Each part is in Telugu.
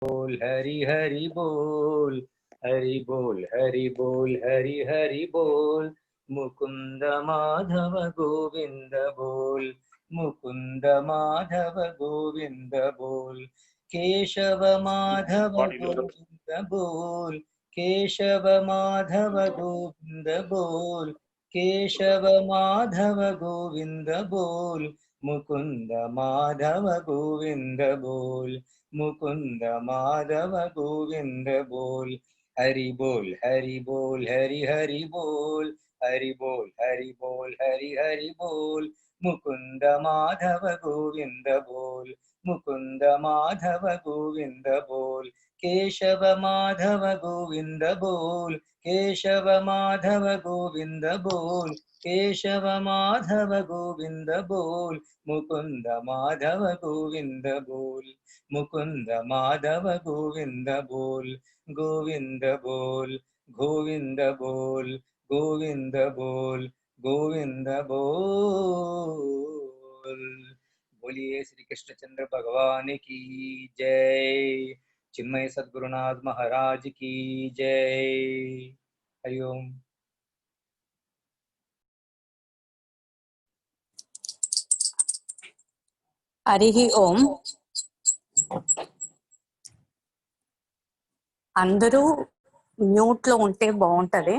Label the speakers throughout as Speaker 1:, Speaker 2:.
Speaker 1: बोल हरि हरि बोल, हरि बोल हरि बोल, हरि हरि बोल। मुकुंद माधव गोविंद बोल, मुकुंद माधव गोविंद बोल। केशव माधव गोविंद बोल, केशव माधव गोविंद बोल, केशव माधव गोविंद बोल। मुकुंद माधव गोविंद बोल, मुकुंद माधव गोविंद बोल। हरि बोल हरि बोल, हरि हरि बोल, हरि बोल हरि बोल, हरि हरि बोल। मुकुंद माधव गोविंद बोल, मुकुंद माधव गोविंद बोल। केशव माधव गोविंद बोल, केशव माधव गोविंद बोल, केशव माधव गोविंद बोल। मुकुंद माधव गोविंद बोल, मुकुंद माधव गोविंद बोल। गोविंद बोल, गोविंद बोल, गोविंद बोल, गोविंद बोल। बोलिए श्री कृष्णचंद्र भगवान की जय। चिन्मय सद्गुरुनाथ महाराज की जय। हरि ओम।
Speaker 2: हरि ओम। అందరూ మ్యూట్ లో ఉంటే బాగుంటది,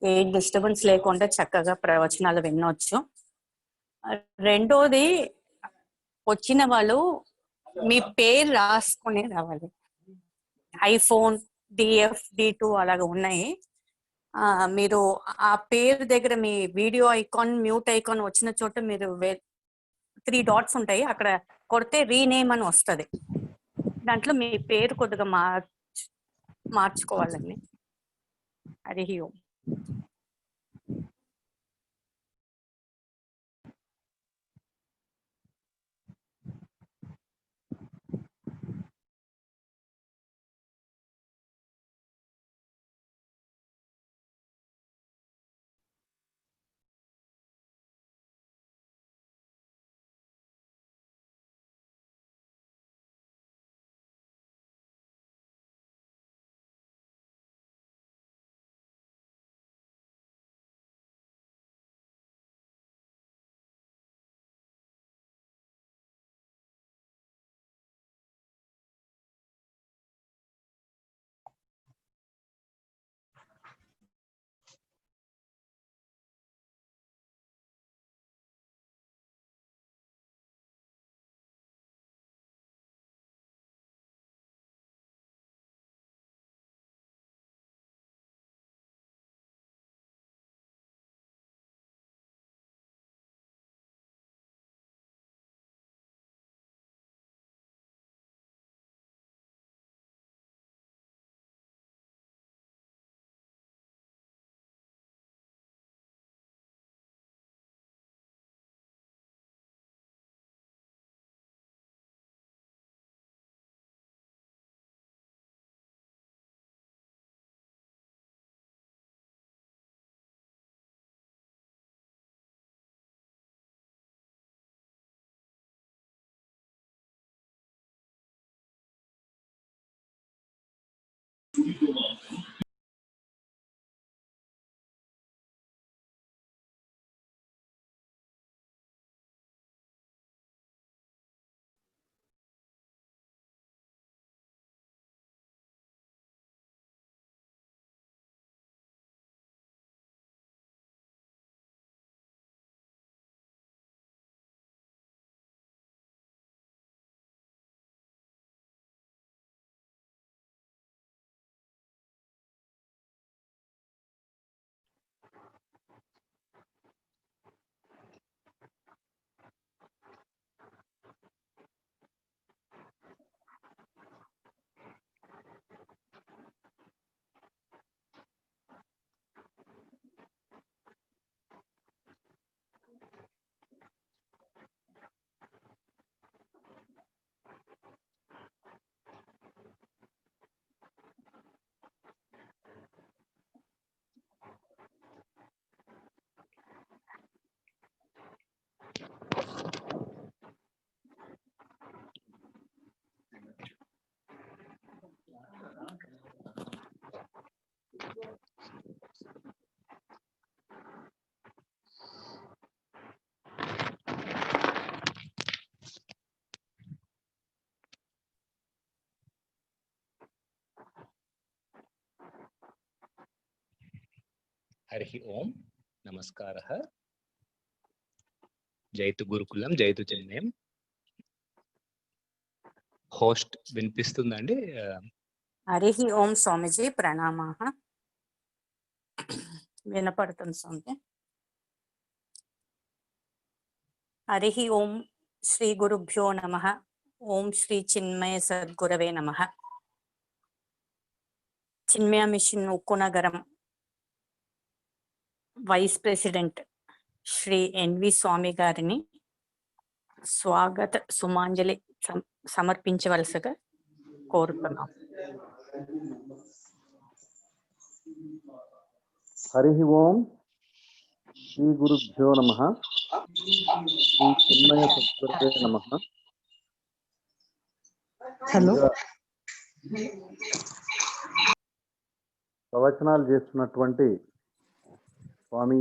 Speaker 2: ఏ డిస్టర్బెన్స్ లేకుండా చక్కగా ప్రవచనాలు వినొచ్చు. రెండోది, వచ్చిన వాళ్ళు మీ పేరు రాసుకుని రావాలి. ఐఫోన్ డిఎఫ్ డి2 అలాగ ఉన్నాయి. మీరు ఆ పేరు దగ్గర మీ వీడియో ఐకాన్, మ్యూట్ ఐకాన్ వచ్చిన చోట మీరు 3 డాట్స్ ఉంటాయి, అక్కడ కొడితే రీనేమ్ అని వస్తుంది. దాంట్లో మీ పేరు కొద్దిగా మార్చుకోవాలండి. హరి ఓం.
Speaker 1: హరి ఓం నమస్కారః. జైతు గురుకులం, జైతు చిన్మయం. హోస్ట్ వినిపిస్తుందండి?
Speaker 2: హరి ఓం స్వామిజీ, ప్రణామాః. వినపడుతుంది స్వామి. హరి ఓం శ్రీ గురుభ్యో నమః. ఓం శ్రీ చిన్మయ సద్గురవే నమః. Chinmaya mission Ukkunagaram vice president Shri NV Swamy గారిని స్వాగత సుమాంజలి సమర్పించవలసిగా కోరుతున్నాం.
Speaker 3: హరి ఓం శ్రీ గురుభ్యో నమః. శ్రీ చిన్మయ సద్గురవే నమః.
Speaker 4: హలో,
Speaker 3: ప్రవచనాలు చేస్తున్నటువంటి స్వామి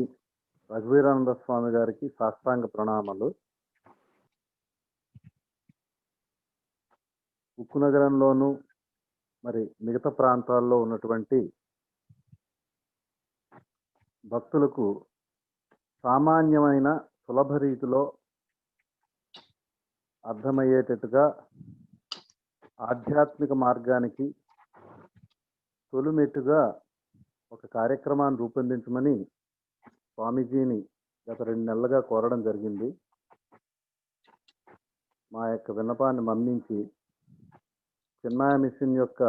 Speaker 3: రఘువీరానంద స్వామి గారికి సాష్టాంగ ప్రణామాలు. ఉక్కు నగరంలోను మరి మిగతా ప్రాంతాల్లో ఉన్నటువంటి భక్తులకు సామాన్యమైన సులభ రీతిలో అర్థమయ్యేటట్టుగా ఆధ్యాత్మిక మార్గానికి తొలిమెట్టుగా ఒక కార్యక్రమాన్ని రూపొందించమని స్వామీజీని గత 2 నెలలుగా కోరడం జరిగింది. మా యొక్క విన్నపాన్ని మన్నించి చిన్మయ మిషన్ యొక్క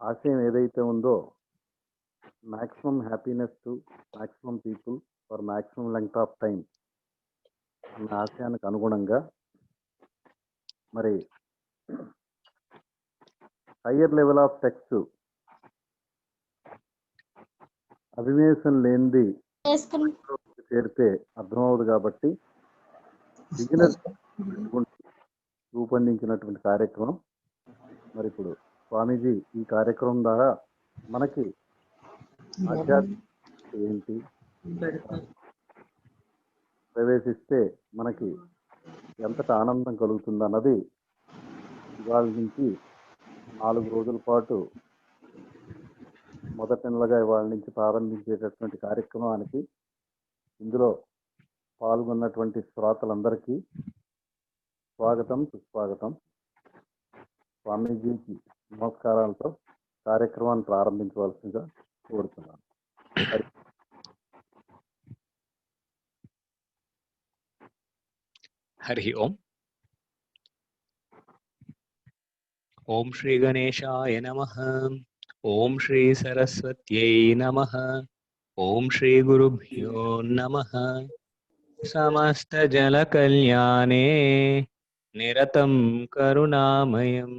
Speaker 3: ఆశయం ఏదైతే ఉందో, maximum happiness to maximum people for maximum length of time అన్న ఆశయానికి అనుగుణంగా మరి హయ్యర్ లెవెల్ ఆఫ్ టెక్స్ట్ అభివేశం లేనిది చేరితే అర్థమవుదు కాబట్టి బిగినర్స్ రూపొందించినటువంటి కార్యక్రమం. మరి ఇప్పుడు స్వామీజీ ఈ కార్యక్రమం ద్వారా మనకి ఆధ్యాత్మిక ఏంటి ప్రవేశిస్తే మనకి ఎంతటి ఆనందం కలుగుతుంది అన్నది ఇవాళ నుంచి 4 రోజుల పాటు మొదటి నెలగా ఇవాళ నుంచి ప్రారంభించేటటువంటి కార్యక్రమానికి ఇందులో పాల్గొన్నటువంటి శ్రోతలందరికీ స్వాగతం, సుస్వాగతం. స్వామీజీకి నమస్కారాలతో కార్యక్రమాన్ని ప్రారంభించవలసిందిగా కోరుతున్నాను.
Speaker 1: హరి ఓం. ఓం శ్రీ గణేశాయ నమః. ఓం శ్రీ సరస్వత్యై నమః. ఓం శ్రీ గురుభ్యో నమః. సమస్త జల కళ్యాణే నిరతం కరుణామయం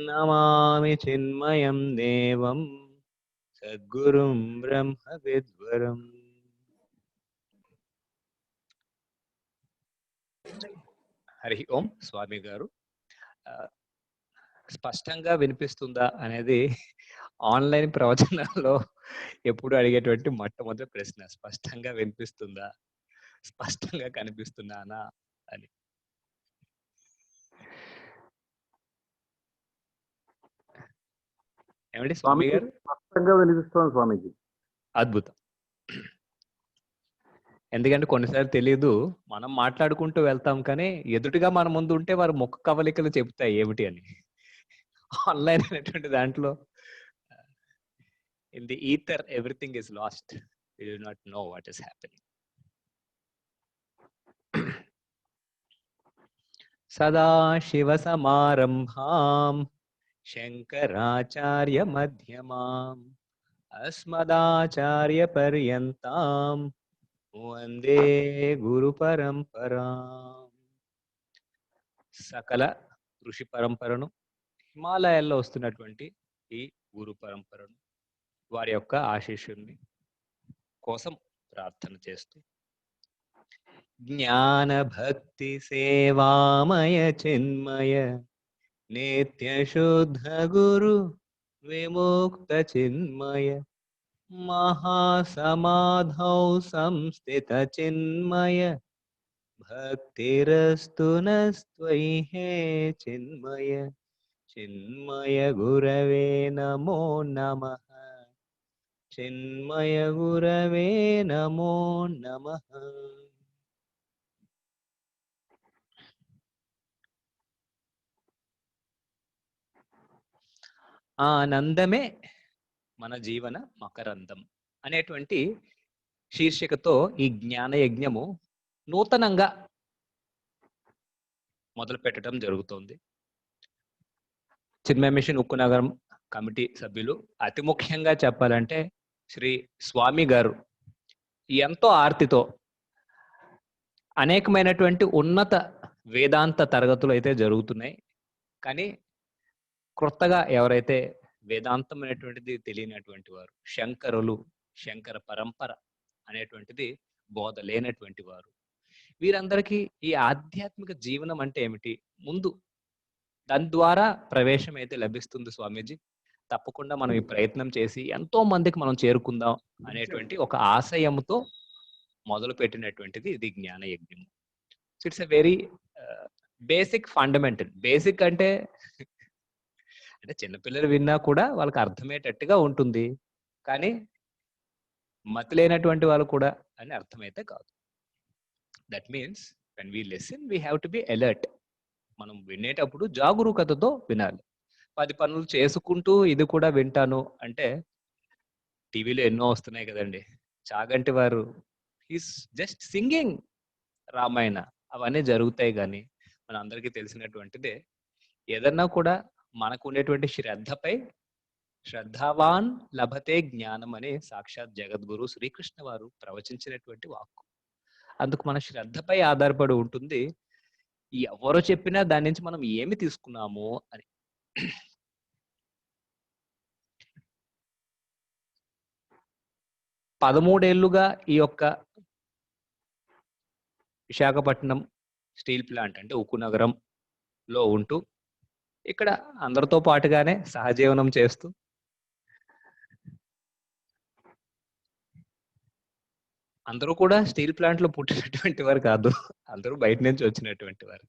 Speaker 1: నమామి చిన్మయం దేవం సద్గురుం బ్రహ్మ విద్వరం. హరి ఓం. స్వామి గారు, స్పష్టంగా వినిపిస్తుందా అనేది ఆన్లైన్ ప్రవచనాల్లో ఎప్పుడు అడిగేటువంటి మొట్టమొదటి ప్రశ్న. స్పష్టంగా వినిపిస్తుందా, స్పష్టంగా కనిపిస్తున్నానా అని. ఏమండి స్వామి గారు?
Speaker 3: స్పష్టంగా వినిపిస్తుంది స్వామీజీ.
Speaker 1: అద్భుతం. ఎందుకంటే కొన్నిసార్లు తెలియదు, మనం మాట్లాడుకుంటూ వెళ్తాం కానీ ఎదుటిగా మన ముందు ఉంటే వారు ముఖ కవలికలు చెబుతాయి ఏమిటి అని. ఆన్లైన్ అనేటువంటి దాంట్లో in the ether everything is lost. We do not know what is happening. Sadashiva సమారంభాం Shankaracharya మధ్యమాం అస్మదాచార్య పర్యంతాం వందే గురు పరంపరాం. సకల ఋషి పరంపరను, హిమాలయాల్లో వస్తున్నటువంటి ఈ గురు పరంపరను, వారి యొక్క ఆశీస్సుల్ని కోసం ప్రార్థన చేస్తూ, జ్ఞాన భక్తి సేవామయ చిన్మయ నిత్య శుద్ధ గురు విముక్త చిన్మయ మహాసమాధౌ సంస్థిత చిన్మయ భక్తిరస్తు నస్త్వయి హే చిన్మయ చిన్మయ గురవే నమో నమః. చిన్మయ గురవే నమో నమః. ఆనందమే మన జీవన మకరందం అనేటువంటి శీర్షికతో ఈ జ్ఞాన యజ్ఞము నూతనంగా మొదలు పెట్టడం జరుగుతోంది. చిన్మయ మిషన్ ఉక్కు నగరం కమిటీ సభ్యులు, అతి ముఖ్యంగా చెప్పాలంటే శ్రీ స్వామి గారు ఎంతో ఆర్తితో అనేకమైనటువంటి ఉన్నత వేదాంత తరగతులు అయితే జరుగుతున్నాయి. కానీ క్రొత్తగా ఎవరైతే వేదాంతం అనేటువంటిది తెలియనటువంటి వారు, శంకరులు, శంకర పరంపర అనేటువంటిది బోధ లేనటువంటి వారు, వీరందరికీ ఈ ఆధ్యాత్మిక జీవనం అంటే ఏమిటి, ముందు దాని ద్వారా ప్రవేశం అయితే లభిస్తుంది స్వామీజీ. తప్పకుండా మనం ఈ ప్రయత్నం చేసి ఎంతో మందికి మనం చేరుకుందాం అనేటువంటి ఒక ఆశయంతో మొదలు పెట్టినటువంటిది ఇది జ్ఞాన యజ్ఞం. It's a very basic fundamental. Basic అంటే చిన్నపిల్లలు విన్నా కూడా వాళ్ళకి అర్థమయ్యేటట్టుగా ఉంటుంది, కానీ మతి లేనటువంటి వాళ్ళు కూడా అని అర్థమైతే కాదు. That means when we listen we have to be alert. మనం వినేటప్పుడు జాగరూకతతో వినాలి. 10 పనులు చేసుకుంటూ ఇది కూడా వింటాను అంటే టీవీలో ఎన్నో వస్తున్నాయి కదండి. చాగంటి వారు హీస్ జస్ట్ సింగింగ్ రామాయణ, అవన్నీ జరుగుతాయి. కానీ మన అందరికీ తెలిసినటువంటిదే, ఏదన్నా కూడా మనకు ఉండేటువంటి శ్రద్ధపై, శ్రద్ధావాన్ లభతే జ్ఞానం అని సాక్షాత్ జగద్గురు శ్రీకృష్ణ వారు ప్రవచించినటువంటి వాక్కు. అందుకు మన శ్రద్ధపై ఆధారపడి ఉంటుంది ఎవరు చెప్పినా దాని నుంచి మనం ఏమి తీసుకున్నాము అని. 13 ఏళ్లుగా ఈ యొక్క విశాఖపట్నం స్టీల్ ప్లాంట్ అంటే ఉక్కు నగరంలో ఉంటూ ఇక్కడ అందరితో పాటుగానే సహజీవనం చేస్తూ అందరూ కూడా స్టీల్ ప్లాంట్ లో పుట్టినటువంటి వారు కాదు, అందరూ బయట నుంచి వచ్చినటువంటి వారు.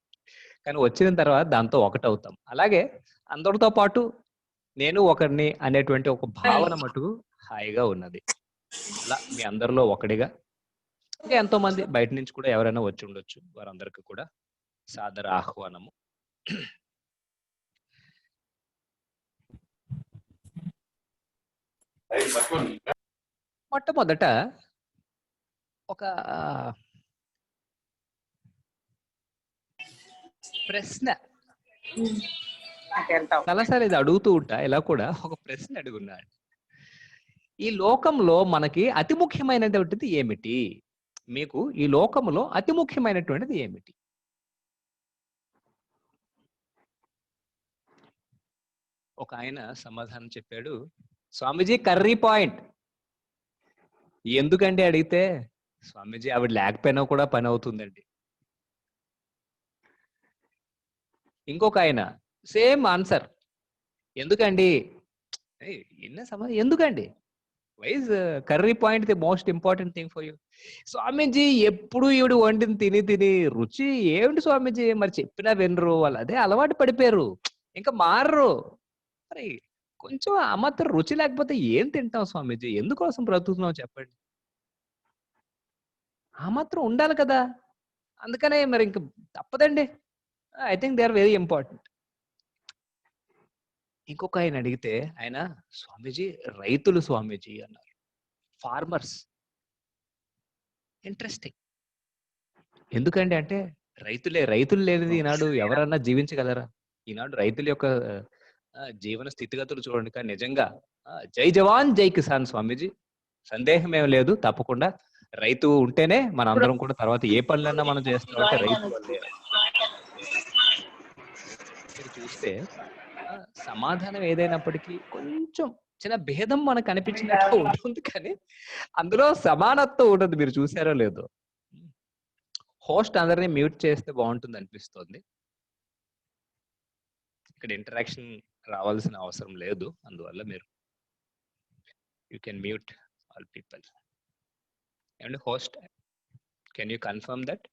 Speaker 1: కానీ వచ్చిన తర్వాత దాంతో ఒకటవుతాం. అలాగే అందరితో పాటు నేను ఒకరిని అనేటువంటి ఒక భావన మటుకు హాయిగా ఉన్నది. అలా మీ అందరిలో ఒకడిగా, ఇంకా ఎంతో మంది బయట నుంచి కూడా ఎవరైనా వచ్చి ఉండొచ్చు, వారందరికీ కూడా సాదర ఆహ్వానము. మొట్టమొదట ఒక ప్రశ్న, చాలాసార్లు ఇది అడుగుతూ ఉంటా, ఇలా కూడా ఒక ప్రశ్న అడుగున్నాడు. ఈ లోకంలో మనకి అతి ముఖ్యమైనటువంటిది ఏమిటి? మీకు ఈ లోకంలో అతి ముఖ్యమైనటువంటిది ఏమిటి? ఒక ఆయన సమాధానం చెప్పాడు, స్వామీజీ కర్రీ పాయింట్. ఎందుకంటే అడిగితే, స్వామీజీ ఆవిడ లేకపోయినా కూడా పని అవుతుందండి. ఇంకొక ఆయన సేమ్ ఆన్సర్, ఎందుకండి? ఎందుకండి? వైజ్ curry point the most important thing for you. Swamiji ఎప్పుడు ఈవిడ వండిని తిని తిని రుచి ఏమిటి స్వామీజీ, మరి చెప్పినా వినరు, వాళ్ళు అదే అలవాటు పడిపోయారు, ఇంకా మారరు. మరి కొంచెం ఆ మాత్రం రుచి లేకపోతే ఏం తింటాం స్వామీజీ, ఎందుకోసం బ్రతుకుతున్నాం చెప్పండి? ఆ మాత్రం ఉండాలి కదా. అందుకనే మరి ఇంక తప్పదండి. I think they are very important. ఇంకొక ఆయన అడిగితే ఆయన, స్వామీజీ రైతులు స్వామీజీ అన్నారు, ఫార్మర్స్. ఇంట్రెస్టింగ్. ఎందుకండి అంటే రైతులు లేనిది ఈనాడు ఎవరన్నా జీవించగలరా? ఈనాడు రైతుల యొక్క జీవన స్థితిగతులు చూడండి. కానీ నిజంగా జై జవాన్ జై కిసాన్ స్వామీజీ, సందేహం ఏం లేదు. తప్పకుండా రైతు ఉంటేనే మన అందరం కూడా తర్వాత ఏ పనులన్నా మనం చేస్తామంటే రైతు వల్లే. మీరు చూస్తే సమాధానం ఏదైనప్పటికీ కొంచెం చిన్న భేదం మనకు అనిపించినట్టు ఉంటుంది, కానీ అందులో సమానత్వం ఉంటుంది. మీరు చూసారో లేదో. హోస్ట్ అందరినీ మ్యూట్ చేస్తే బాగుంటుంది అనిపిస్తుంది. ఇక్కడ ఇంటరాక్షన్ రావాల్సిన అవసరం లేదు, అందువల్ల మీరు you can mute all people. And host, can you confirm that?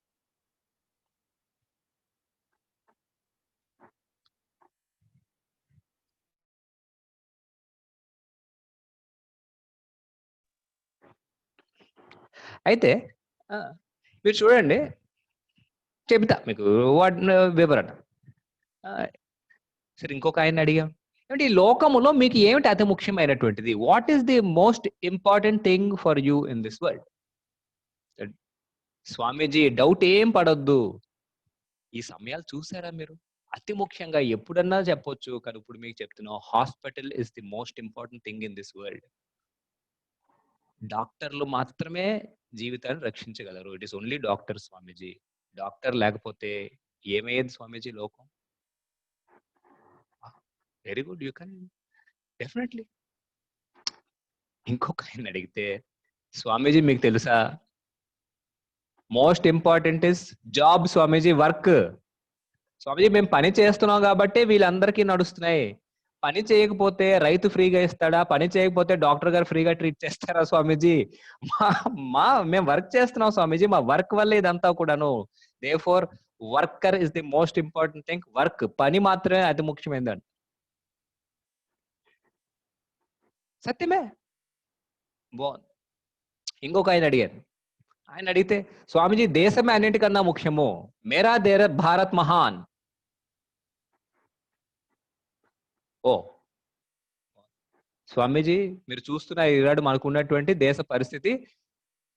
Speaker 1: అయితే మీరు చూడండి, చెబుతా మీకు వివరణ. సరే, ఇంకొక ఆయన అడిగాం, ఏమిటి ఈ లోకములో మీకు ఏమిటి అతి ముఖ్యమైనటువంటిది? What is the most important thing for you in this world? Swamiji, doubt ఏం పడొద్దు. ఈ సమయాలు చూసారా మీరు? అతి ముఖ్యంగా ఎప్పుడన్నా చెప్పొచ్చు, కానీ ఇప్పుడు మీకు చెప్తున్నాం, hospital is the most important thing in this world. డాక్టర్లు మాత్రమే జీవితాన్ని రక్షించగలరు. It is only doctor Swamiji. Doctor లేకపోతే ఏమయ్యేది స్వామీజీ లోకం? Very good, you can definitely. ఇంకొక ఆయన అడిగితే, స్వామీజీ మీకు తెలుసా, most important is job Swamiji, work. Swamiji మేము పని చేస్తున్నాం కాబట్టి వీళ్ళందరికీ నడుస్తున్నాయి. పని చేయకపోతే రైతు ఫ్రీగా ఇస్తాడా? పని చేయకపోతే డాక్టర్ గారు ఫ్రీగా ట్రీట్ చేస్తారా స్వామీజీ? మేము వర్క్ చేస్తున్నాం స్వామీజీ, మా వర్క్ వల్ల ఇదంతా కూడాను. Therefore worker is the most important thing. Work, పని మాత్రమే అతి ముఖ్యమైనదండి. సత్యమే. బాగుంది. ఇంకొక ఆయన అడిగారు, ఆయన అడిగితే, స్వామీజీ దేశమే అన్నింటికన్నా ముఖ్యము, మేరా దేర భారత్ మహాన్. ఓ స్వామీజీ, మీరు చూస్తున్న ఈనాడు మనకు ఉన్నటువంటి దేశ పరిస్థితి,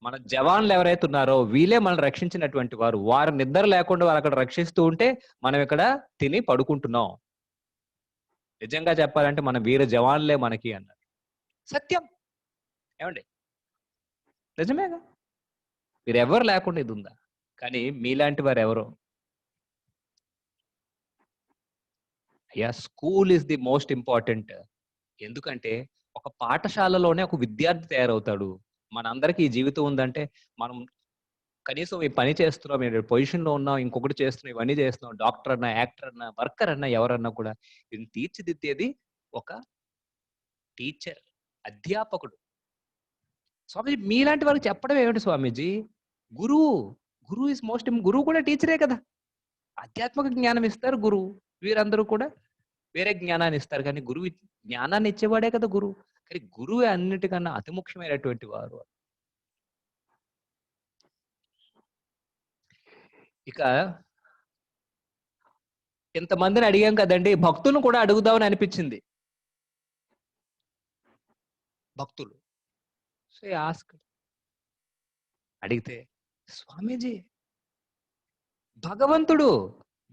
Speaker 1: మన జవాన్లు ఎవరైతే ఉన్నారో వీళ్ళే మనం రక్షించినటువంటి వారు. వారు నిద్ర లేకుండా వారు అక్కడ రక్షిస్తూ ఉంటే మనం ఇక్కడ తిని పడుకుంటున్నాం. నిజంగా చెప్పాలంటే మన వీర జవాన్లే మనకి అన్నారు. సత్యం ఏమండి, నిజమేగా. మీరు ఎవరు లేకుండా ఇది ఉందా? కానీ మీలాంటి వారు ఎవరో. అయ్యా, school is the most important. ఎందుకంటే ఒక పాఠశాలలోనే ఒక విద్యార్థి తయారవుతాడు. మనందరికీ ఈ జీవితం ఉందంటే మనం కనీసం ఈ పని చేస్తున్నాం, పొజిషన్ లో ఉన్నాం, ఇంకొకటి చేస్తున్నాం, ఇవన్నీ చేస్తున్నాం. డాక్టర్ అన్నా, యాక్టర్ అన్నా, వర్కర్ అన్నా, ఎవరన్నా కూడా ఇది తీర్చిదిద్దేది ఒక టీచర్, అధ్యాపకుడు. స్వామీజీ మీలాంటి వారికి చెప్పడం ఏమిటి స్వామీజీ? గురువు. గురువు ఇస్ మోస్ట్. గురువు కూడా టీచరే కదా. ఆధ్యాత్మిక జ్ఞానం ఇస్తారు గురువు. వీరందరూ కూడా వేరే జ్ఞానాన్ని ఇస్తారు, కానీ గురువు జ్ఞానాన్ని ఇచ్చేవాడే కదా గురువు. కానీ గురువే అన్నిటికన్నా అతి ముఖ్యమైనటువంటి వారు. ఇక ఇంతమందిని అడిగాం కదండి, భక్తులను కూడా అడుగుదామని అనిపించింది. భక్తులు అడిగితే, స్వామీజీ భగవంతుడు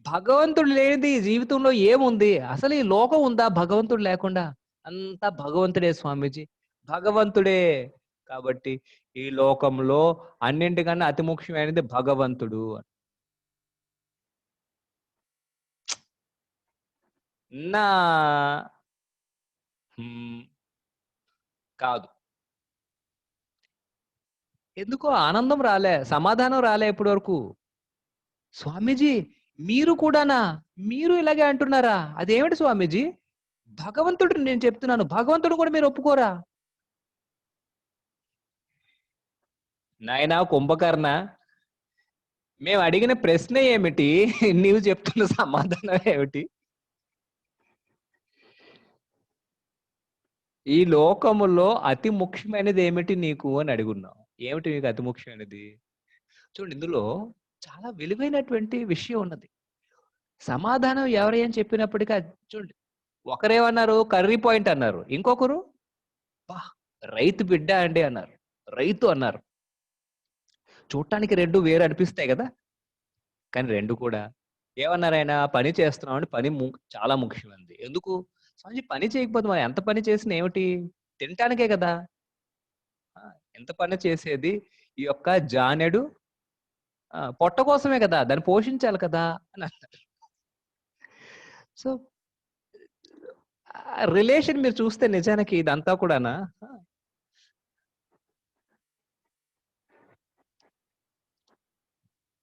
Speaker 1: భగవంతుడు లేనిది జీవితంలో ఏముంది? అసలు ఈ లోకం ఉందా భగవంతుడు లేకుండా? అంతా భగవంతుడే స్వామీజీ, భగవంతుడే. కాబట్టి ఈ లోకంలో అన్నింటికన్నా అతి ముఖ్యమైనది భగవంతుడు. నా కాదు. ఎందుకో ఆనందం రాలే, సమాధానం రాలే ఇప్పటి వరకు. స్వామీజీ మీరు కూడానా? మీరు ఇలాగే అంటున్నారా? అదేమిటి స్వామీజీ? భగవంతుడు నేను చెప్తున్నాను, భగవంతుడు కూడా మీరు ఒప్పుకోరా? నాయనా కుంభకర్ణ, మేము అడిగిన ప్రశ్న ఏమిటి, నీవు చెప్తున్న సమాధానం ఏమిటి? ఈ లోకములో అతి ముఖ్యమైనది ఏమిటి నీకు అని అడుగున్నాం. ఏమిటి మీకు అతి ముఖ్యమైనది? చూడండి, ఇందులో చాలా విలువైనటువంటి విషయం ఉన్నది. సమాధానం ఎవరైనా చెప్పినప్పటికీ చూడండి, ఒకరేమన్నారు, కర్రీ పాయింట్ అన్నారు, ఇంకొకరు రైతు బిడ్డ అండి అన్నారు, రైతు అన్నారు. చూడటానికి రెండు వేరు అనిపిస్తాయి కదా, కానీ రెండు కూడా ఏమన్నారు, ఆయన పని చేస్తున్నాం అంటే పని చాలా ముఖ్యమైనది. ఎందుకు స్వామి? పని చేయకపోతే మనం ఎంత పని చేసినా ఏమిటి? తినటానికే కదా. ఎంత పని చేసేది ఈ యొక్క జానెడు పొట్ట కోసమే కదా, దాన్ని పోషించాలి కదా అని అన్నారు. సో రిలేషన్ మీరు చూస్తే నిజానికి ఇదంతా కూడానా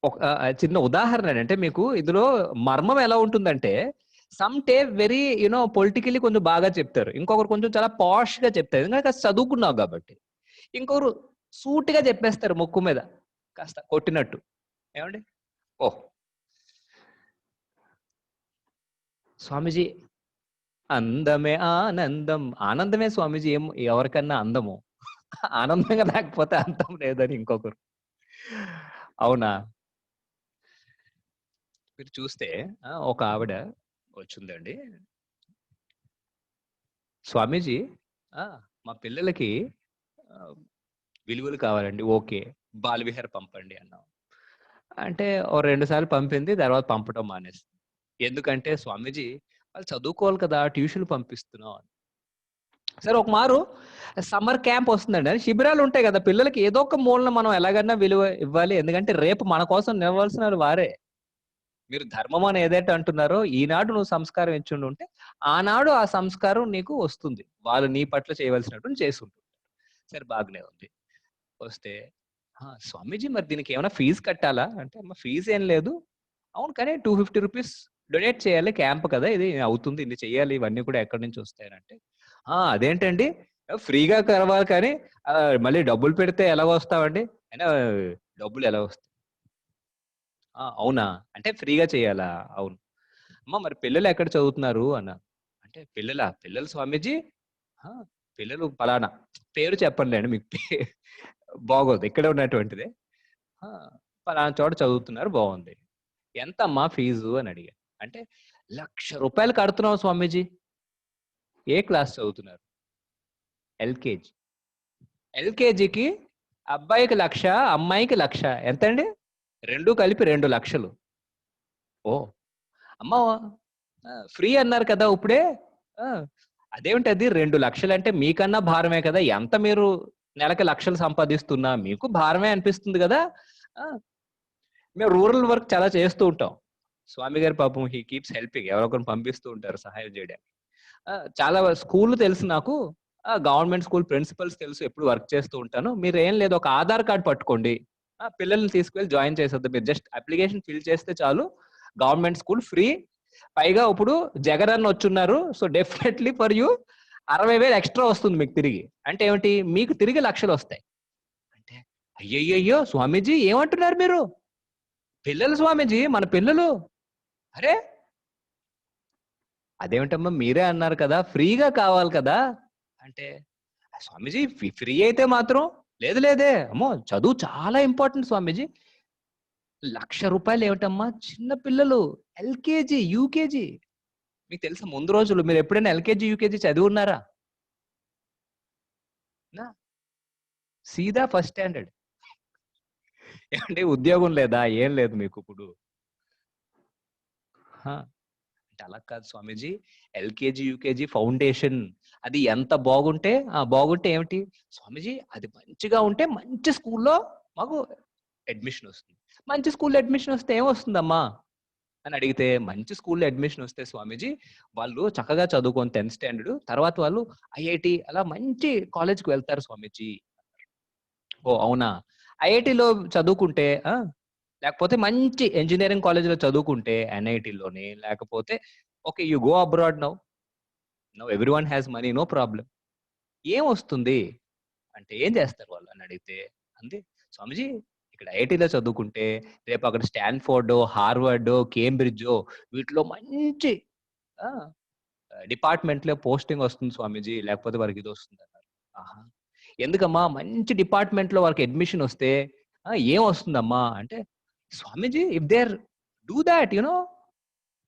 Speaker 1: ఒక చిన్న ఉదాహరణ అంటే మీకు ఇందులో మర్మం ఎలా ఉంటుందంటే, సమ్ టే వెరీ పొలిటికలీ కొంచెం బాగా చెప్తారు, ఇంకొకరు కొంచెం చాలా పాష్ గా చెప్తారు, ఎందుకంటే కాస్త చదువుకున్నావు కాబట్టి. ఇంకొకరు సూటిగా చెప్పేస్తారు ముక్కు మీద కాస్త కొట్టినట్టు. ఏమండి, ఓ స్వామీజీ అందమే ఆనందం, ఆనందమే స్వామీజీ, ఎవరికన్నా అందము. ఆనందంగా లేకపోతే అంతం లేదని ఇంకొకరు. అవునా? మీరు చూస్తే ఒక ఆవిడ వచ్చిందండి. స్వామీజీ ఆ! మా పిల్లలకి ఆహ్, విలువలు కావాలండి. ఓకే. బాల్ విహార్ పంపండి అన్నాం. అంటే ఓ 2 సార్లు పంపింది. తర్వాత పంపటం మానేసింది. ఎందుకంటే స్వామీజీ వాళ్ళు చదువుకోవాలి కదా! ట్యూషన్ పంపిస్తున్నాం అని. సరే ఒక మారు సమ్మర్ క్యాంప్ వస్తుందండి. అని శిబిరాలు ఉంటాయి కదా! పిల్లలకి ఏదో ఒక మూలన మనం ఎలాగన్నా విలువ ఇవ్వాలి. ఎందుకంటే రేపు మన కోసం నిలవాల్సిన వారే. మీరు ధర్మం అని ఏదైతే అంటున్నారో ఈనాడు నువ్వు సంస్కారం ఇచ్చుండుంటే ఆనాడు ఆ సంస్కారం నీకు వస్తుంది. వాళ్ళు నీ పట్ల చేయవలసినటువంటి చేసుంటారు. సరే బాగానే ఉంది. వస్తే స్వామీజీ మరి దీనికేమైనా ఫీజు కట్టాలా? అంటే అమ్మ ఫీజేం లేదు. అవును కానీ రూ. 250 డొనేట్ చేయాలి. క్యాంప్ కదా! ఇది అవుతుంది. ఇన్ని చేయాలి. ఇవన్నీ కూడా ఎక్కడి నుంచి వస్తాయనంటే, అదేంటండి ఫ్రీగా కలవాలి కానీ మళ్ళీ డబ్బులు పెడితే ఎలాగొస్తామండి? అయినా డబ్బులు ఎలా వస్తాయి? అవునా? అంటే ఫ్రీగా చేయాలా? అవును. అమ్మ మరి పిల్లలు ఎక్కడ చదువుతున్నారు అన్నా. అంటే పిల్లలా? పిల్లలు స్వామీజీ ఆ! పిల్లలు పలానా పేరు చెప్పనులెండి మీకు బాగోదు. ఇక్కడే ఉన్నటువంటిదే. ఆ! పలానా చోట చదువుతున్నారు బావుంది. ఎంతమ్మా ఫీజు అని అడిగా. అంటే రూ. 1,00,000 కడుతున్నాం స్వామీజీ. ఏ క్లాస్ చదువుతున్నారు? ఎల్‌కేజీ. ఎల్‌కేజీకి అబ్బాయికి 1,00,000 అమ్మాయికి 1,00,000 ఎంతండి? 2 కలిపి 2,00,000. ఓహ్! అమ్మ ఫ్రీ అన్నారు కదా! ఉప్పుడే. ఆ! అదేమిటది 2,00,000 అంటే మీకన్నా భారమే కదా! ఎంత మీరు నెలకి లక్షలు సంపాదిస్తున్నా మీకు భారమే అనిపిస్తుంది గదా! ఆ! మేము రూరల్ వర్క్ చాలా చేస్తూ ఉంటాం. స్వామి గారు పాపం హి కీప్స్ హెల్పింగ్. ఎవరో ఒకరిని పంపిస్తూ ఉంటారు సహాయం జేయడానికి. చాలా స్కూల్‌లు తెలుసు నాకు. గవర్నమెంట్ స్కూల్ ప్రిన్సిపల్స్ తెలుసు. ఎప్పుడు వర్క్ చేస్తూ ఉంటాను. మీరేం లేదు ఒక ఆధార్ కార్డ్ పట్టుకోండి. పిల్లల్ని తీసుకెళ్ళి జాయిన్ చేసేద్దాం. మీరు జస్ట్ అప్లికేషన్ ఫిల్ చేస్తే చాలు. Government school free. పైగా ఇప్పుడు జగనన్న వచ్చున్నారు. So, definitely for you 60,000 extra వస్తుంది మీకు తిరిగి. అంటే ఏమిటి? మీకు తిరిగి లక్షలొస్తాయి. అంటే అయ్యయ్యయ్యో! స్వామీజీ ఏమంటున్నారు మీరు? పిల్లలు స్వామీజీ మన పిల్లలు. అరే! అదేమిటమ్మా మీరే అన్నారు కదా! ఫ్రీగా కావాలి కదా! అంటే స్వామీజీ ఫ్రీ అయితే మాత్రం లేదు లేదే. అమ్మో! చదువు చాలా ఇంపార్టెంట్ స్వామీజీ. రూ. 1,00,000 ఏమిటమ్మా చిన్న పిల్లలు. LKG, UKG. మీకు తెలుసా ముందు రోజుల్లో మీరెప్పుడైనా ఎల్‌కేజీ, యూకేజీ చదివున్నారా? నా సీదా ఫస్ట్ స్టాండర్డ్. ఏవండీ ఉద్యోగం లేదా? ఏం లేదు మీకిప్పుడు. ఆ! అంటే అలా కాదు స్వామీజీ. ఎల్‌కేజీ, యూకేజీ ఫౌండేషన్ అది ఎంత బాగుంటే బాగుంటే ఏమిటి? స్వామీజీ అది మంచిగా ఉంటే మంచి స్కూల్‌లో మాకు అడ్మిషన్ వస్తుంది. మంచి స్కూల్‌లో అడ్మిషన్ వస్తే ఏమొస్తుందమ్మా? అని అడిగితే, మంచి స్కూల్‌లో అడ్మిషన్ వస్తే స్వామీజీ వాళ్ళు చక్కగా చదువుకొని 10థ్ స్టాండర్డ్ తర్వాత వాళ్ళు ఐఐటీ అలా మంచి కాలేజ్‌కి వెళ్తారు స్వామీజీ. ఓహ్! అవునా? ఐఐటీలో చదువుకుంటే లేకపోతే మంచి ఇంజినీరింగ్ కాలేజ్‌లో చదువుకుంటే ఎన్‌ఐటీలోని లేకపోతే okay. You go abroad now. Now everyone has money no problem. ఏమొస్తుంది? అంటే ఏం చేస్తారు వాళ్ళు అని అడిగితే అంతే స్వామీజీ ఇక్కడ ఐఐటీలో చదువుకుంటే రేపు అక్కడ స్టాన్ఫోర్డో, హార్వర్డో, కేంబ్రిడ్జో వీటిలో మంచి ఆ! డిపార్ట్‌మెంట్‌లో పోస్టింగ్ వస్తుంది స్వామీజీ. లేకపోతే వారికి ఇదొస్తుందన్నారు. ఆహా! ఎందుకమ్మా మంచి డిపార్ట్‌మెంట్‌లో వాళ్ళకి అడ్మిషన్ వస్తే ఏమొస్తుందమ్మా? అంటే Swamiji if they are do that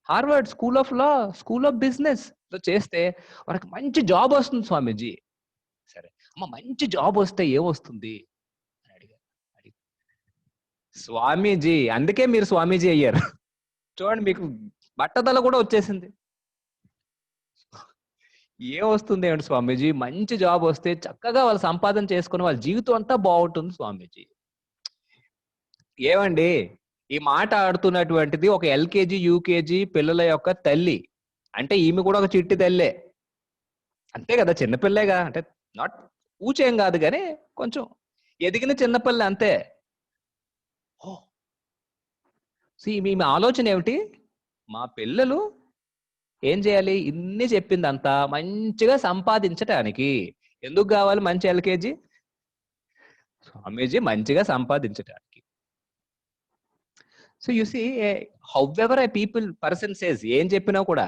Speaker 1: Harvard school of law, school of బిజినెస్‌లో చేస్తే వాళ్ళకి మంచి జాబ్ వస్తుంది స్వామీజీ. సరే. అమ్మ మంచి జాబ్ వస్తే ఏమొస్తుంది? అని అడిగా. అడిగితే స్వామీజీ అందుకే మీరు స్వామీజీ అయ్యారు. చూడండి మీకు బట్టతల కూడా వచ్చేసింది. ఏమొస్తుంది ఏమిటి స్వామీజీ? మంచి జాబ్ వస్తే చక్కగా వాళ్ళు సంపాదన చేసుకొని వాళ్ళ జీవితం అంతా బావుంటుంది స్వామీజీ. ఏవండీ? ఈ మాట ఆడుతున్నటువంటిది ఒక ఎల్‌కేజీ, యూకేజీ పిల్లల యొక్క తల్లి. అంటే ఈమె కూడా ఒక చిట్టి తల్లే. అంతే కదా! చిన్న పిల్లేగా. అంటే నాట్ పూచేం గాదు గానీ, కొంచెం ఎదిగిన చిన్న పిల్ల అంతే. ఓహ్! ఈమె ఆలోచన ఏమిటి? మా పిల్లలు ఏం చేయాలి? ఇన్ని చెప్పిందంతా మంచిగా సంపాదించటానికి. ఎందుకు గావాలి మంచి ఎల్‌కేజీ? స్వామీజీ మంచిగా సంపాదించటానికి. So you see however person says ఏం చెప్పినా కూడా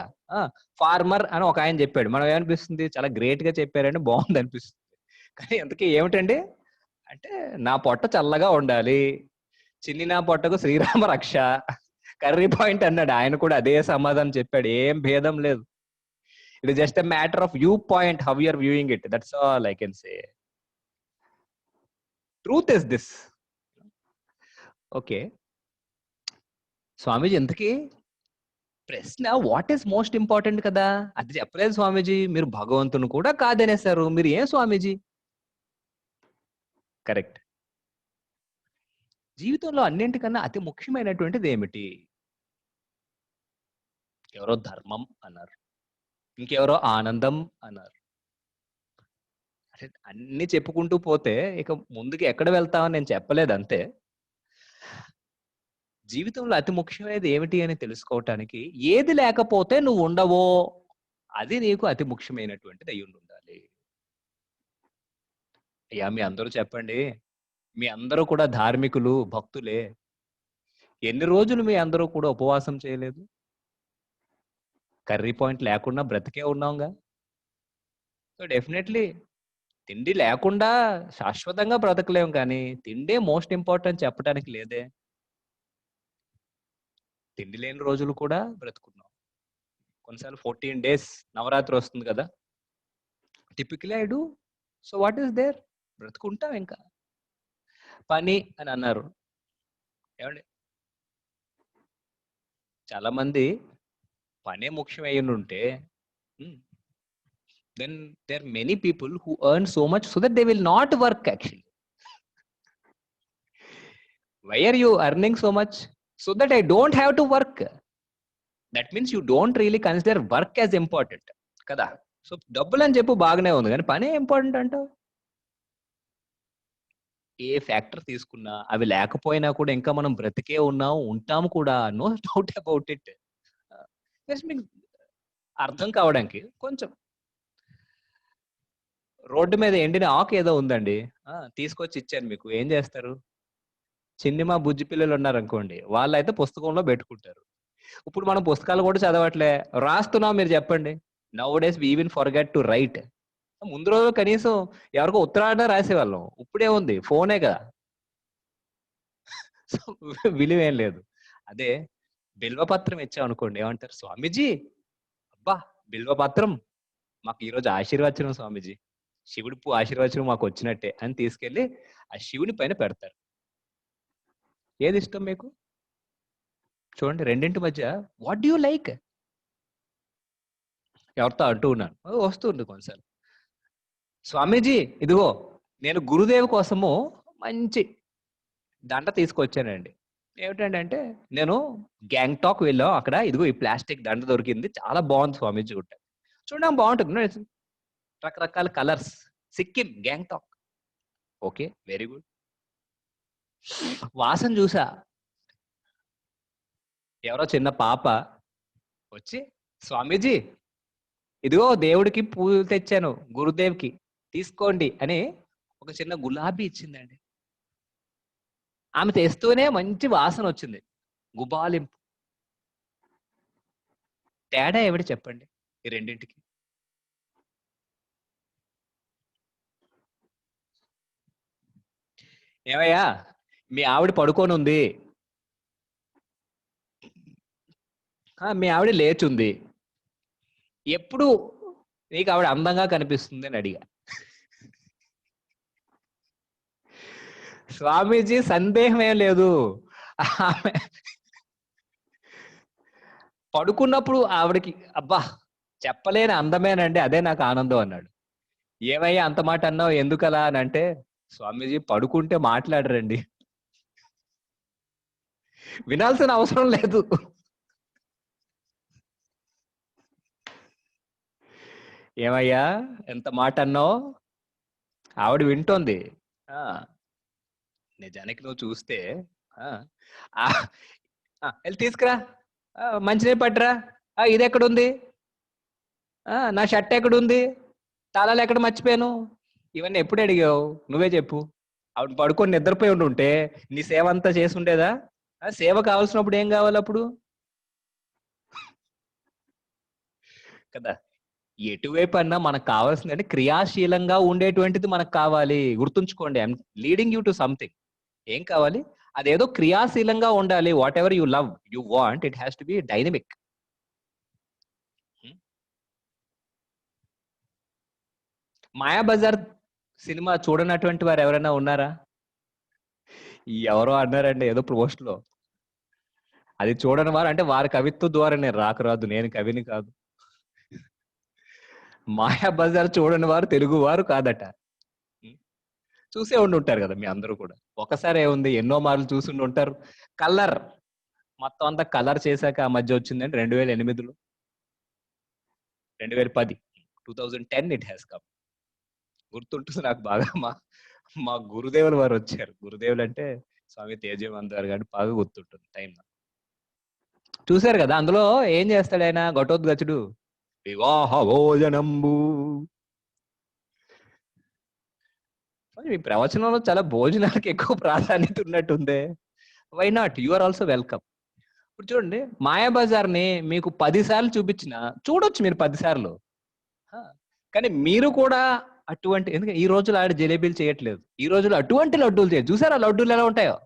Speaker 1: ఫార్మర్ అని ఒకాయన చెప్పాడు. మనం ఏమనిపిస్తుంది? చాలా గ్రేట్‌గా చెప్పారండి బావుందనిపిస్తుంది. కానీ అందుకే ఏమిటండి అంటే నా పొట్ట చల్లగా ఉండాలి, చిన్ని నా పొట్టకు శ్రీరామ రక్ష, కర్రీ పాయింట్ అన్నాడు. ఆయన కూడా అదే సమాధానం చెప్పాడు. ఏం భేదం లేదు. It is just a matter of view point, how you're viewing it. That's all I can say. Truth is this. Okay Swamiji, ఇంతకీ ప్రశ్న వాట్ ఈస్ మోస్ట్ ఇంపార్టెంట్ కదా, అది చెప్పలేదు స్వామీజీ. మీరు భగవంతుని కూడా కాదనేశారు. మీరు ఏం స్వామీజీ? కరెక్ట్. జీవితంలో అన్నింటికన్నా అతి ముఖ్యమైనటువంటిది ఏమిటి? ఎవరో ధర్మం అన్నారు, ఇంకెవరో ఆనందం అన్నారు. అంటే అన్ని చెప్పుకుంటూ పోతే ఇక ముందుకు ఎక్కడ వెళ్తామని నేను చెప్పలేదు, అంతే. జీవితంలో అతి ముఖ్యమైనది ఏమిటి అని తెలుసుకోవటానికి ఏది లేకపోతే నువ్వు ఉండవో అది నీకు అతి ముఖ్యమైనటువంటిది అయి ఉండాలి. అయ్యా మీ అందరూ చెప్పండి, మీ అందరూ కూడా ధార్మికులు, భక్తులే. ఎన్ని రోజులు మీ అందరూ కూడా ఉపవాసం చేయలేదు? కర్రీ పాయింట్ లేకుండా బ్రతికే ఉన్నాంగా. సో డెఫినెట్లీ తిండి లేకుండా శాశ్వతంగా బ్రతకలేం, కానీ తిండే మోస్ట్ ఇంపార్టెంట్ చెప్పడానికి లేదే. తిండి లేని రోజులు కూడా బ్రతుకున్నాం. కొన్నిసార్లు 14 days నవరాత్రి వస్తుంది కదా, typically I do. So what is there? బ్రతుకుంటాం. ఇంకా పని అని అన్నారు. ఏమండి, చాలా మంది పనే ముఖ్యం అయ్యి ఉంటే then there many people who earn so much so that they will not work actually. Why are you earning so much? So that I don't have to work. That means you don't really consider work as important కదా. సో డబ్బులు అని చెప్పు బాగానే ఉంది, కానీ పనే ఇంపార్టెంట్ అంటావు. ఏ ఫ్యాక్టర్ తీసుకున్నా అవి లేకపోయినా కూడా ఇంకా మనం బ్రతికే ఉన్నాం, ఉంటాము కూడా. No doubt about it. Just మీకు అర్థం కావడానికి కొంచెం, రోడ్డు మీద ఎండిన ఆకు ఏదో ఉందండి, తీసుకొచ్చి ఇచ్చాను మీకు, ఏం చేస్తారు? చిన్ని మా బుజ్జి పిల్లలు ఉన్నారు అనుకోండి, వాళ్ళైతే పుస్తకంలో పెట్టుకుంటారు. ఇప్పుడు మనం పుస్తకాలు కూడా చదవట్లే, రాస్తున్నాం. మీరు చెప్పండి, nowadays we even forget to write. ముందు రోజు కనీసం ఎవరికో ఉత్తరాన రాసేవాళ్ళం, ఇప్పుడే ఉంది ఫోనే కదా. సో విలువేం లేదు. అదే బిల్వపత్రం ఇచ్చాం అనుకోండి, ఏమంటారు? స్వామీజీ అబ్బా బిల్వపత్రం మాకు ఈరోజు ఆశీర్వచనం స్వామీజీ, శివుడి ఆశీర్వచనం మాకు వచ్చినట్టే అని తీసుకెళ్లి ఆ శివుని పైన పెడతారు. ఏది ఇష్టం మీకు? చూడండి, రెండింటి మధ్య వాట్ డూ యూ లైక్? ఎవరితో అంటూ ఉన్నాను, వస్తుంది కొన్నిసార్లు, స్వామీజీ ఇదిగో నేను గురుదేవ్ కోసము మంచి దండ తీసుకొచ్చానండి. ఏమిటండి అంటే, నేను గ్యాంగ్టాక్ వెళ్ళాం, అక్కడ ఇదిగో ఈ ప్లాస్టిక్ దండ దొరికింది, చాలా బాగుంది స్వామీజీ ఉంటాయి. చూడడం బాగుంటుంది, రకరకాల colours, Sikkim Gangtok. Okay very good. వాసన చూసా, ఎవరో చిన్న పాప వచ్చి, స్వామీజీ ఇదిగో దేవుడికి పూలు తెచ్చాను, గురుదేవ్కి తీసుకోండి అని ఒక చిన్న గులాబీ ఇచ్చిందండి. ఆమె తెస్తూనే మంచి వాసన వచ్చింది, గుబాలింపు. తేడా ఏమిటి చెప్పండి ఈ రెండింటికి? ఏమయ్యా మీ ఆవిడ పడుకొని ఉంది, మీ ఆవిడ లేచుంది, ఎప్పుడు నీకు ఆవిడ అందంగా కనిపిస్తుంది అని అడిగా. స్వామీజీ సందేహం ఏం లేదు, ఆమె పడుకున్నప్పుడు ఆవిడకి అబ్బా చెప్పలేని అందమేనండి, అదే నాకు ఆనందం అన్నాడు. ఏమయ్యా అంత మాట అన్నావు, ఎందుకలా అని అంటే, స్వామీజీ పడుకుంటే మాట్లాడరండి, వినాల్సిన అవసరం లేదు. ఏమయ్యా ఎంత మాట అన్నావు, ఆవిడ వింటోంది. నిజానికి నువ్వు చూస్తే వెళ్ళి తీసుకురా, మంచినీళ్ళు పట్టురా, ఇది ఎక్కడుంది, నా షర్ట్ ఎక్కడుంది, తాళాలు ఎక్కడ మర్చిపోయాను, ఇవన్నీ ఎప్పుడు అడిగావు? నువ్వే చెప్పు. ఆవిడ పడుకొని నిద్రపోయి ఉంటే నీ సేవ అంతా చేసి ఉండేదా? సేవ కావాల్సినప్పుడు ఏం కావాలి అప్పుడు కదా? ఎటువైపు అన్నా మనకు కావాల్సింది అంటే క్రియాశీలంగా ఉండేటువంటిది మనకు కావాలి. గుర్తుంచుకోండి, I'm leading you to something. ఏం కావాలి? అదేదో క్రియాశీలంగా ఉండాలి. Whatever you love, you want, it has to be dynamic. Mayabazar cinema చూడనటువంటి వారు ఎవరైనా ఉన్నారా? ఎవరో అన్నారండి ఏదో పోస్ట్ లో. అది చూడని వారు అంటే వారి కవిత్వం ద్వారా నేను రాదు, నేను కవిని కాదు. మాయాబజార్ చూడని వారు తెలుగు వారు కాదట. చూసే ఉండి ఉంటారు కదా మీ అందరూ కూడా. ఒకసారి ఏముంది, ఎన్నో మార్లు చూసి ఉండి ఉంటారు. కలర్ మొత్తం అంతా కలర్ చేశాక ఆ మధ్య వచ్చిందండి 2008లో, 2010, 2010 ఇట్ హ్యాస్ కమ్. గుర్తుంటుంది నాకు బాగా. మా గురుదేవులు వారు వచ్చారు. గురుదేవులు అంటే స్వామి తేజవంత్ గారు కానీ బాగా గుర్తుంటుంది టైం. చూశారు కదా, అందులో ఏం చేస్తాడు ఆయన ఘటోద్గచుడు? వివాహ భోజనంబు. మీ ప్రవచనంలో చాలా భోజనానికి ఎక్కువ ప్రాధాన్యత ఉన్నట్టుందే. Why not, you are also welcome. ఇప్పుడు చూడండి, మాయాబజార్ని మీకు 10 సార్లు చూపించిన చూడొచ్చు మీరు 10 సార్లు. కానీ మీరు కూడా అటువంటి, ఎందుకంటే ఈ రోజులు ఆడ జిలేబీలు చేయట్లేదు, ఈ రోజులు అటువంటి లడ్డూలు చేయదు. చూసారా లడ్డూలు ఎలా ఉంటాయో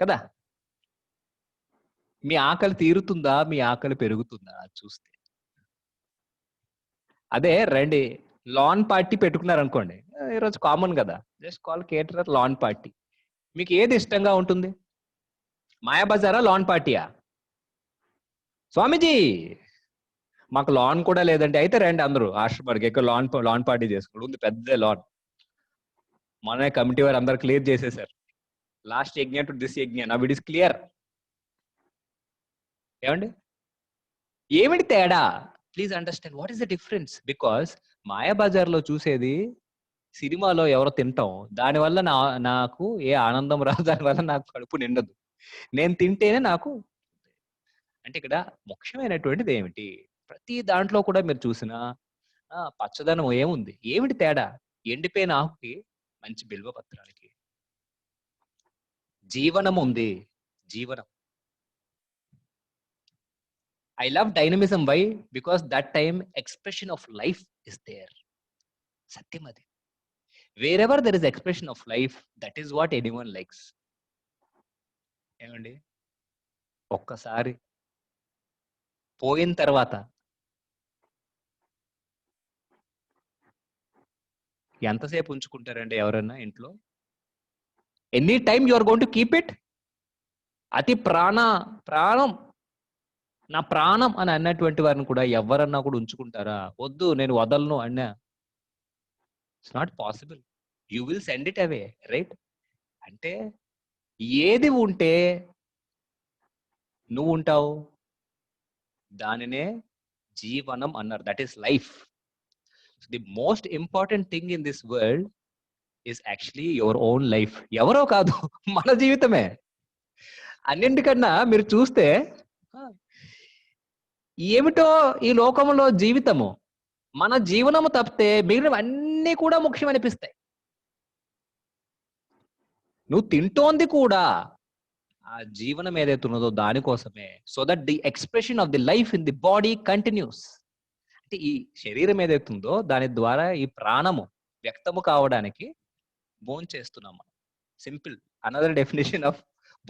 Speaker 1: కదా? మీ ఆకలి తీరుతుందా, మీ ఆకలి పెరుగుతుందా చూస్తే. అదే రండి, లాన్ పార్టీ పెట్టుకున్నారు అనుకోండి, ఈరోజు కామన్ కదా, just call caterer lawn party. మీకు ఏది ఇష్టంగా ఉంటుంది? మాయాబజారా, లాన్ పార్టీయా? స్వామీజీ మాకు లాన్ కూడా లేదండి. అయితే రండి అందరూ ఆశ్రమానికి, ఎక్కువ లాన్ పార్టీ చేసుకోండి. ఉంది పెద్ద లాన్, మన కమిటీ వారు అందరు క్లియర్ చేసేసారు. లాస్ట్ యజ్ఞ టు దిస్ యజ్ఞ, నౌ ఇట్ ఇస్ క్లియర్. ఏమండి, ఏమిటి తేడా? Please understand what is the difference. Because Mayabazar లో చూసేది సినిమాలో ఎవరో తింటాం, దానివల్ల నాకు ఏ ఆనందం రాదు, దానివల్ల నాకు కడుపు నిండదు. నేను తింటేనే నాకు. అంటే ఇక్కడ ముఖ్యమైనటువంటిది ఏమిటి? ప్రతి దాంట్లో కూడా మీరు చూసిన పచ్చదనం ఏముంది? ఏమిటి తేడా? ఎండిపోయిన ఆకుకి మంచి బిల్వ పత్రానికి జీవనం ఉంది. జీవనం. I love dynamism. Why? Because that time expression of life is there. Satyam adi. Wherever there is expression of life, that is what anyone likes. ఏమండి, ఒక్కసారి పోయిన తర్వాత ఎంతసేపు ఉంచుకుంటారండి ఎవరన్నా ఇంట్లో? Any time you are going to keep it. అతి ప్రాణం, నా ప్రాణం అని అన్నటువంటి వారిని కూడా ఎవరన్నా కూడా ఉంచుకుంటారా? వద్దు నేను వదలను అన్నా, it's not possible. You will send it away, right? అంటే ఏది ఉంటే నువ్వు ఉంటావు, దానినే జీవనం అన్నారు. That is life. The most important thing in this world is actually your own life. ఎవరో కాదు, మన జీవితమే. అన్నింటికన్నా మీరు చూస్తే ఏమిటో ఈ లోకంలో జీవితము, మన జీవనము తప్పితే మిగిలినవన్నీ కూడా ముఖ్యమనిపిస్తాయి. నువ్వు తింటోంది కూడా ఆ జీవనం ఏదైతే ఉన్నదో దానికోసమే. So that the expression of the life in the body continuous. అంటే ఈ శరీరం ఏదైతే ఉందో దాని ద్వారా ఈ ప్రాణము వ్యక్తము కావడానికి భోంచేస్తున్నాం. సింపుల్. అనదర్ డెఫినేషన్ ఆఫ్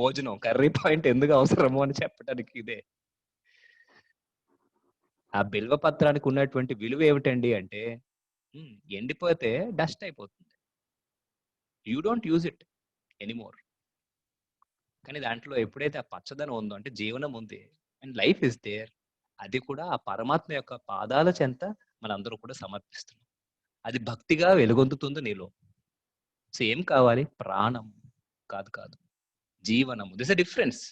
Speaker 1: భోజనం, కర్రీ పాయింట్ ఎందుకు అవసరము అని చెప్పడానికి ఇదే. ఆ బిల్వ పత్రానికి ఉన్నటువంటి విలువ ఏమిటండి అంటే, ఎండిపోతే డస్ట్ అయిపోతుంది, you don't use it anymore. కానీ దాంట్లో ఎప్పుడైతే ఆ పచ్చదనం ఉందో, అంటే జీవనం ఉంది అండ్ లైఫ్ ఇస్ దేర్, అది కూడా ఆ పరమాత్మ యొక్క పాదాల చెంత మనందరూ కూడా సమర్పిస్తున్నాం. అది భక్తిగా వెలుగొందుతుంది నీలో. సో ఏం కావాలి? ప్రాణం కాదు, జీవనము. This a difference.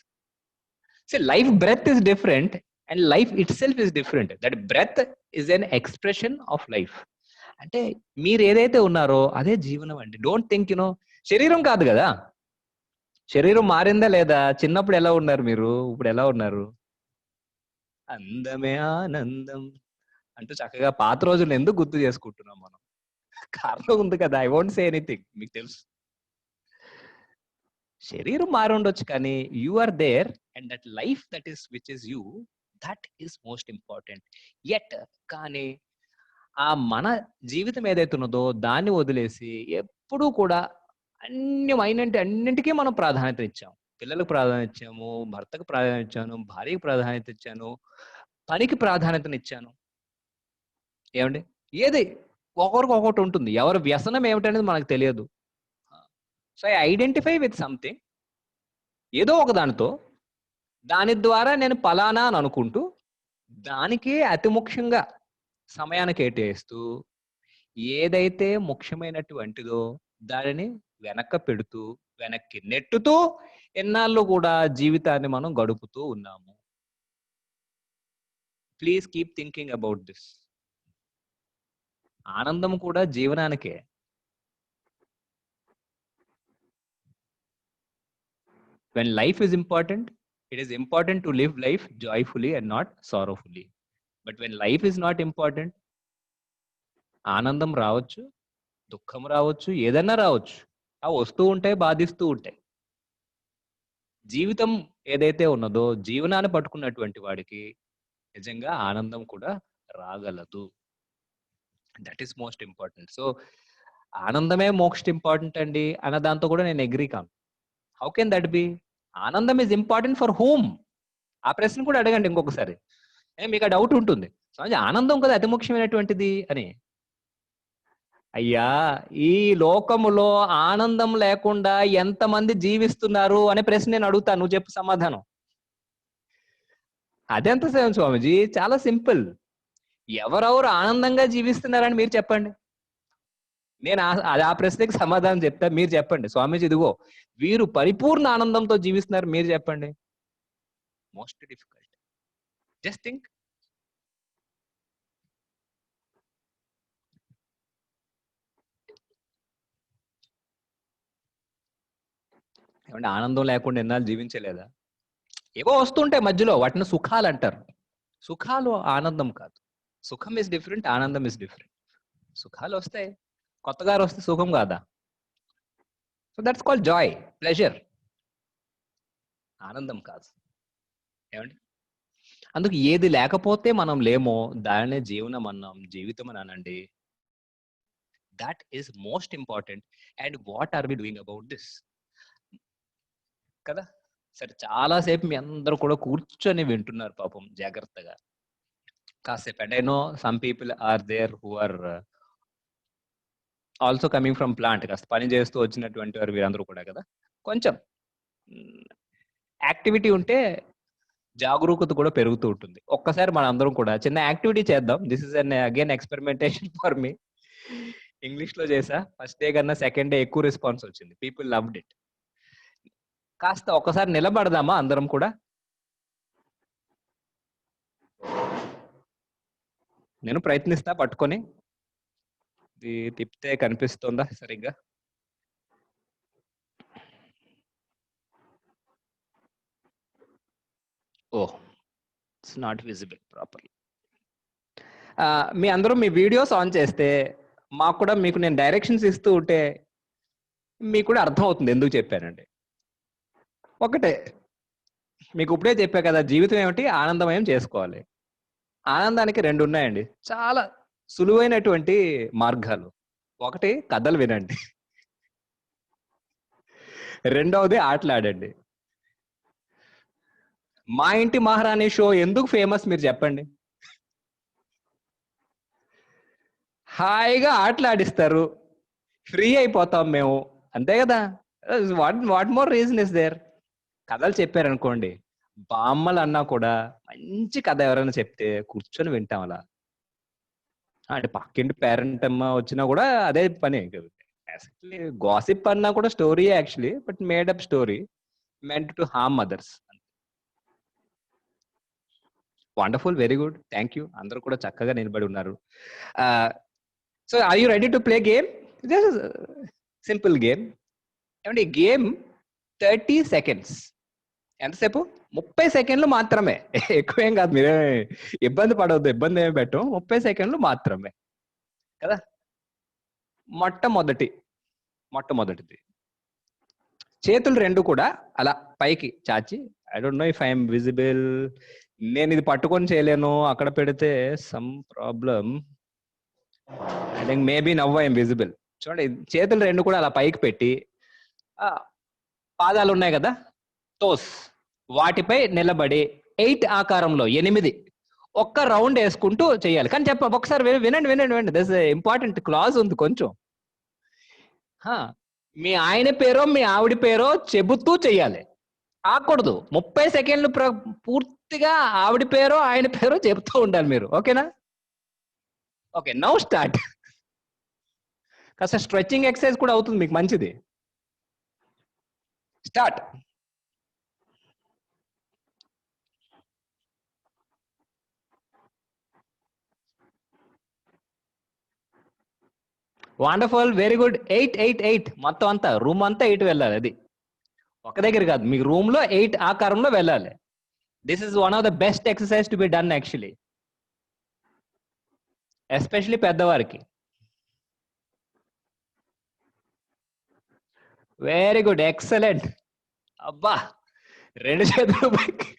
Speaker 1: So life breath is different and life itself is different. That breath is an expression of life. అంటే మీరు ఏదైతే ఉన్నారో అదే జీవనం అండి. డోంట్ థింక్ శరీరం కాదు కదా. శరీరం మారిందా లేదా? చిన్నప్పుడు ఎలా ఉన్నారు మీరు, ఇప్పుడు ఎలా ఉన్నారు? అందమే ఆనందం అంటూ చక్కగా పాత రోజులను ఎందుకు గుర్తు చేసుకుంటున్నాం మనం? కారణం ఉంది కదా. I won't say anything. మీకు తెలుసు శరీరం మారి ఉండొచ్చు కానీ you are there and that life that is which is you, that is most important. At కానీ ఆ మన జీవితం ఏదైతే ఉన్నదో దాన్ని వదిలేసి ఎప్పుడూ కూడా అన్నిటికీ మనం ప్రాధాన్యత ఇచ్చాం. పిల్లలకు ప్రాధాన్యత ఇచ్చాము, భర్తకు ప్రాధాన్యత ఇచ్చాను, భార్యకు ప్రాధాన్యత ఇచ్చాను, పనికి ప్రాధాన్యతనిచ్చాను. ఏమండి? ఏది ఒకరికి ఒకటి ఉంటుంది. ఎవరి వ్యసనం ఏమిటనేది మనకు తెలియదు. So I identify with something, ఏదో ఒక దానితో, దాని ద్వారా నేను పలానా అని అనుకుంటూ దానికే అతి ముఖ్యంగా సమయాన్ని కేటాయిస్తూ ఏదైతే ముఖ్యమైనటువంటిదో దానిని వెనక్కి పెడుతూ వెనక్కి నెట్టుతూ ఎన్నాళ్ళు కూడా జీవితాన్ని మనం గడుపుతూ ఉన్నాము. Please keep thinking about this. ఆనందం కూడా జీవనానికే. When life is important, it is important to live life joyfully and not sorrowfully. But when life is not important, ఆనందం రావచ్చు, దుఃఖం రావచ్చు, ఏదన్నా రావచ్చు. ఆ వస్తూ ఉంటాయి, బాధిస్తూ ఉంటాయి. జీవితం ఏదైతే ఉన్నదో జీవనాన్ని పట్టుకున్నటువంటి వాడికి నిజంగా ఆనందం కూడా రాగలదు. That is most important. So ఆనందమే మోస్ట్ ఇంపార్టెంట్ అండి అన్న దాంతో కూడా నేను అగ్రీ కాను. How can that be? ఆనందం ఈజ్ ఇంపార్టెంట్ ఫర్ హూమ్? ఆ ప్రశ్న కూడా అడగండి ఇంకొకసారి. మీకు ఆ డౌట్ ఉంటుంది, ఆనందం కదా అతి ముఖ్యమైనటువంటిది అని. అయ్యా, ఈ లోకములో ఆనందం లేకుండా ఎంతమంది జీవిస్తున్నారు అనే ప్రశ్న నేను అడుగుతాను, నువ్వు చెప్పు సమాధానం. అదెంత సేవం స్వామిజీ? చాలా సింపుల్. ఎవరెవరు ఆనందంగా జీవిస్తున్నారని మీరు చెప్పండి. నేను ఆ ప్రశ్నకి సమాధానం చెప్తా, మీరు చెప్పండి. స్వామీజీ ఇదిగో వీరు పరిపూర్ణ ఆనందంతో జీవిస్తున్నారు, మీరు చెప్పండి. Most difficult. Just think. ఏమంటే ఆనందం లేకుండా ఎన్నాళ్ళు జీవించలేదా? ఏవో వస్తుంటాయి మధ్యలో, వాటిని సుఖాలు అంటారు. సుఖాలు ఆనందం కాదు. సుఖం ఇస్ డిఫరెంట్, ఆనందం ఇస్ డిఫరెంట్. సుఖాలు వస్తాయి, కొత్తగా వస్తే సుఖం కాదా? So that's called Joy, pleasure. ఆనందం కాదు. ఏమండి? అందుకు ఏది లేకపోతే మనం లేమో దానినే జీవనం అన్నాం, జీవితం అని అనండి. That is most important. And what are we doing about this? కదా సరే, చాలాసేపు మీ అందరూ కూడా కూర్చొని వింటున్నారు పాపం జాగ్రత్తగా. కాసేపు and I know some people are there who are also coming from plant. కాస్త పని చేస్తూ వచ్చినటువంటి వారు వీరందరూ కూడా కదా. కొంచెం యాక్టివిటీ ఉంటే జాగరూకత కూడా పెరుగుతూ ఉంటుంది. ఒక్కసారి మన అందరం కూడా చిన్న యాక్టివిటీ చేద్దాం. This is an again experimentation for me. English లో చేసా. ఫస్ట్ డే కన్నా సెకండ్ డే ఎక్కువ రెస్పాన్స్ వచ్చింది. People loved it. కాస్త ఒక్కసారి నిలబడదామా అందరం కూడా? నేను ప్రయత్నిస్తా పట్టుకొని. ఇది తిప్పితే కనిపిస్తుందా సరిగ్గా? ఓ, ఇట్స్ నాట్ విజిబుల్ ప్రాపర్లీ. మీ అందరూ మీ వీడియోస్ ఆన్ చేస్తే మాకు కూడా, మీకు నేను డైరెక్షన్స్ ఇస్తూ ఉంటే మీకు కూడా అర్థం అవుతుంది ఎందుకు చెప్పానండి. ఒకటే, మీకు ఇప్పుడే చెప్పా కదా, జీవితం ఏమిటి? ఆనందమయం చేసుకోవాలి. ఆనందానికి రెండు ఉన్నాయండి, చాలా సులువైనటువంటి మార్గాలు. ఒకటి కథలు వినండి, రెండవది ఆటలాడండి. మా ఇంటి మహారాణి షో ఎందుకు ఫేమస్ మీరు చెప్పండి? హాయిగా ఆటలాడిస్తారు, ఫ్రీ అయిపోతాం మేము, అంతే కదా. What more reason is there? కథలు చెప్పారనుకోండి, బామ్మలు అన్నా కూడా మంచి కథ ఎవరైనా చెప్తే కూర్చొని వింటాం అలా. అంటే పక్కింటి పేరెంట్ అమ్మ వచ్చినా కూడా అదే పని. గాసిప్ అన్నా కూడా story actually, but made up story meant to harm others. Wonderful, very good, thank you. అందరూ కూడా చక్కగా నిలబడి ఉన్నారు. So are you ready to play game? Simple game. ఏమంటే గేమ్ 30 seconds. ఎంతసేపు? 30 సెకండ్లు మాత్రమే, ఎక్కువేం కాదు. మీరే ఇబ్బంది పడవద్దు, ఇబ్బంది ఏమి పెట్టం. 30 సెకండ్లు మాత్రమే కదా. మొట్టమొదటిది చేతులు రెండు కూడా అలా పైకి చాచి, I don't know if I'm visible. నేను ఇది పట్టుకొని చేయలేను, అక్కడ పెడితే some problem. I think maybe now I'm visible. చూడండి, చేతులు రెండు కూడా అలా పైకి పెట్టి, పాదాలు ఉన్నాయి కదా, టోస్, వాటిపై నిలబడి 8 ఆకారంలో 8 ఒక్క రౌండ్ వేసుకుంటూ చేయాలి. కానీ ఒకసారి వినండి వినండి వినండి, దిస్ ఇంపార్టెంట్ క్లాజ్ ఉంది కొంచెం. మీ ఆయన పేరో మీ ఆవిడ పేరో చెబుతూ చెయ్యాలి, ఆకూడదు. 30 సెకండ్లు పూర్తిగా ఆవిడ పేరో ఆయన పేరో చెబుతూ ఉండాలి మీరు. ఓకేనా? Okay, now start. కాస్త స్ట్రెచ్చింగ్ ఎక్సర్సైజ్ కూడా అవుతుంది మీకు, మంచిది. స్టార్ట్. Wonderful, very good. 8 8 8 మొత్తం అంతా రూమ్ అంతా 8 వెళ్ళాలి. అది ఒక దగ్గర కాదు, మీకు రూమ్ లో 8 ఆకారంలో వెళ్ళాలి. This is one of the best exercise to be done actually, especially పెద్దవారికి. Very good, excellent. అబ్బా, 2 చేతులు పైకి.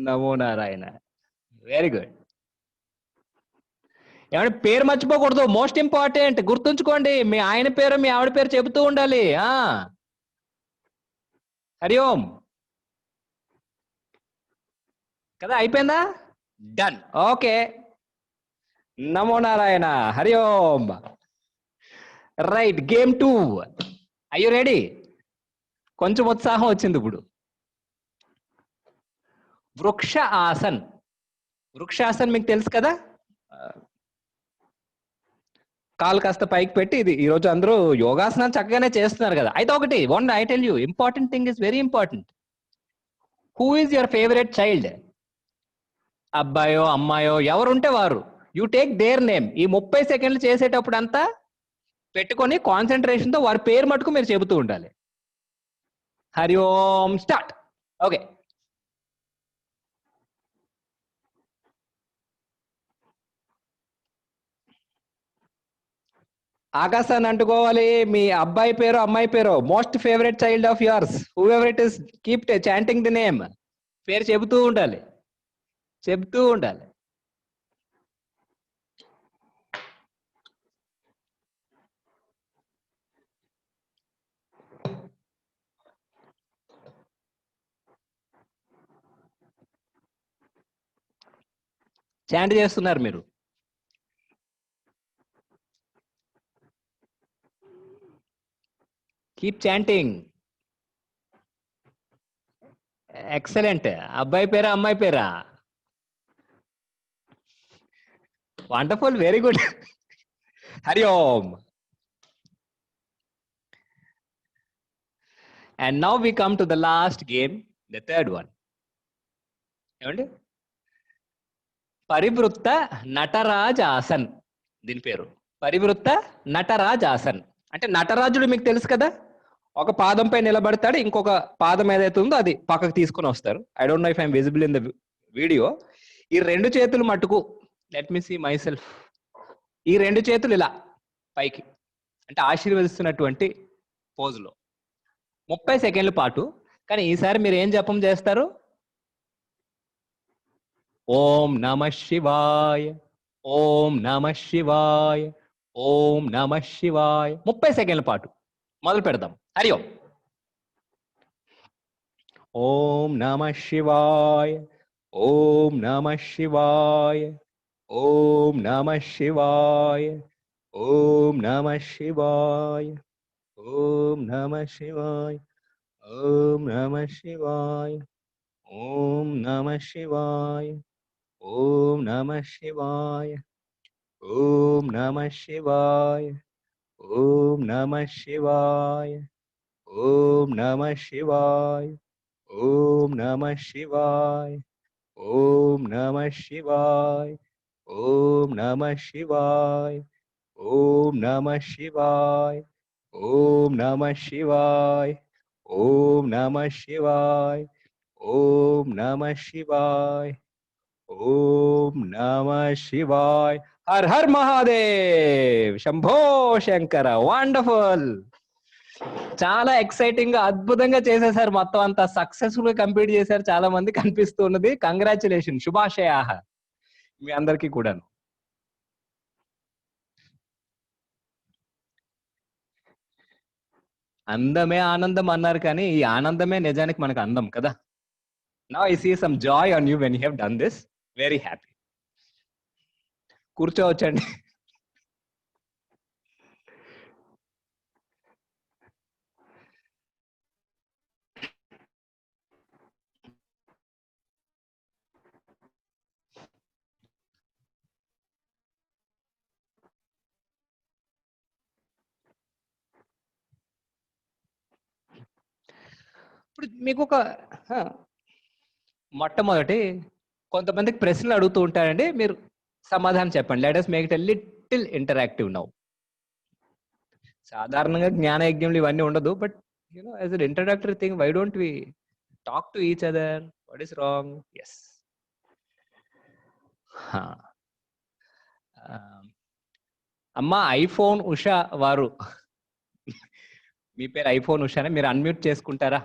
Speaker 1: నమో నారాయణ. Very good. ఏమంటే పేరు మర్చిపోకూడదు, మోస్ట్ ఇంపార్టెంట్. గుర్తుంచుకోండి, మీ ఆయన పేరు మీ ఆవిడ పేరు చెబుతూ ఉండాలి. హరి ఓం కదా, అయిపోయిందా? డన్. ఓకే, నమో Narayana. Hari Om. Right, game 2. Are you ready? కొంచెం ఉత్సాహం వచ్చింది ఇప్పుడు. వృక్ష ఆసన్. వృక్షాసన్ మీకు తెలుసు కదా, కాలు కాస్త పైకి పెట్టి. ఇది ఈరోజు అందరూ యోగాసనాలు చక్కగానే చేస్తున్నారు కదా. అయితే ఒకటి, I tell you, important thing is very important. Who is your favourite child? అబ్బాయో అమ్మాయో ఎవరుంటే వారు, యూ టేక్ దేర్ నేమ్. ఈ 30 సెకండ్లు చేసేటప్పుడు అంతా పెట్టుకొని కాన్సన్ట్రేషన్ తో వారి పేరు మటుకు మీరు చెబుతూ ఉండాలి. హరి ఓం, స్టార్ట్. ఓకే, ఆకాశాన్ని అంటుకోవాలి. మీ అబ్బాయి పేరు అమ్మాయి పేరు, most favourite child of yours, whoever it is, keep chanting the name. పేరు చెబుతూ ఉండాలి, చెబుతూ ఉండాలి. చాంట్ చేస్తున్నారు మీరు. Keep chanting. ఎక్సలెంట్. అబ్బాయి పేరా అమ్మాయి పేరా? Wonderful, very good. Hari Om. And now we come to the last game, the third one. ఏమండి? పరివృత్త నటరాజ్ ఆసన్. దీని పేరు పరివృత్త నటరాజ్ ఆసన్. అంటే నటరాజుడు మీకు తెలుసు కదా, ఒక పాదంపై నిలబడతాడు, ఇంకొక పాదం ఏదైతే ఉందో అది పక్కకు తీసుకొని వస్తారు. I don't know if I'm visible in the video. ఈ 2 చేతులు మట్టుకు, let me see myself. ఈ 2 చేతులు ఇలా పైకి, అంటే ఆశీర్వదిస్తున్నటువంటి పోజులో 30 సెకండ్ల పాటు. కానీ ఈసారి మీరు ఏం జపం చేస్తారు? ఓం నమ శివాయ, ఓం నమ శివాయ, ఓం నమ శివాయ. 30 సెకండ్ల పాటు మొదలు పెడదాం. హరి ఓం. ఓం నమ శివాయ, ఓం నమ శివాయ, ఓం నమ శివాయ, ఓం నమ శివాయ, ఓం నమ శివాయ, ఓం నమ శివాయ, ఓం నమ శివాయ, ఓం నమ శివాయ, ఓం నమ శివాయ, ఓం నమ శివాయ, ఓం నమ శివాయ, ఓం నమ శివాయ, ఓం నమ శివాయ, ఓం నమ శివాయ, ఓం నమ శివాయ, ఓం నమ శివాయ, ఓం నమ శివాయ, ఓం నమ శివాయ, ఓం నమ శివాయ. Her her Mahadev, Shambho Shankara. Wonderful. చాలా ఎక్సైటింగ్ గా అద్భుతంగా చేసేసారు, మొత్తం అంతా సక్సెస్ఫుల్ గా కంప్లీట్ చేశారు. చాలా మంది కనిపిస్తూ ఉన్నది. కంగ్రాచులేషన్, శుభాశయా మీ అందరికీ కూడాను. అందమే ఆనందం అన్నారు, కానీ ఈ ఆనందమే నిజానికి మనకు అందం కదా. Now I see some joy on you when you have done this. Very happy. కూర్చోవచ్చండి. ఇప్పుడు మీకు ఒక మొట్టమొదటి కొంతమందికి ప్రశ్నలు అడుగుతూ ఉంటారండి, మీరు సమాధానం చెప్పండి. Let us make it a little interactive now. సాధారణంగా జ్ఞాన యజ్ఞంలు ఇవన్నీ ఉండదు, but as an introductory thing, why don't we talk to each other? What is wrong? Yes. అమ్మా ఐఫోన్ ఉషా వారు, మీ పేరు ఐఫోన్ ఉషానే, మీరు అన్మ్యూట్ చేసుకుంటారా?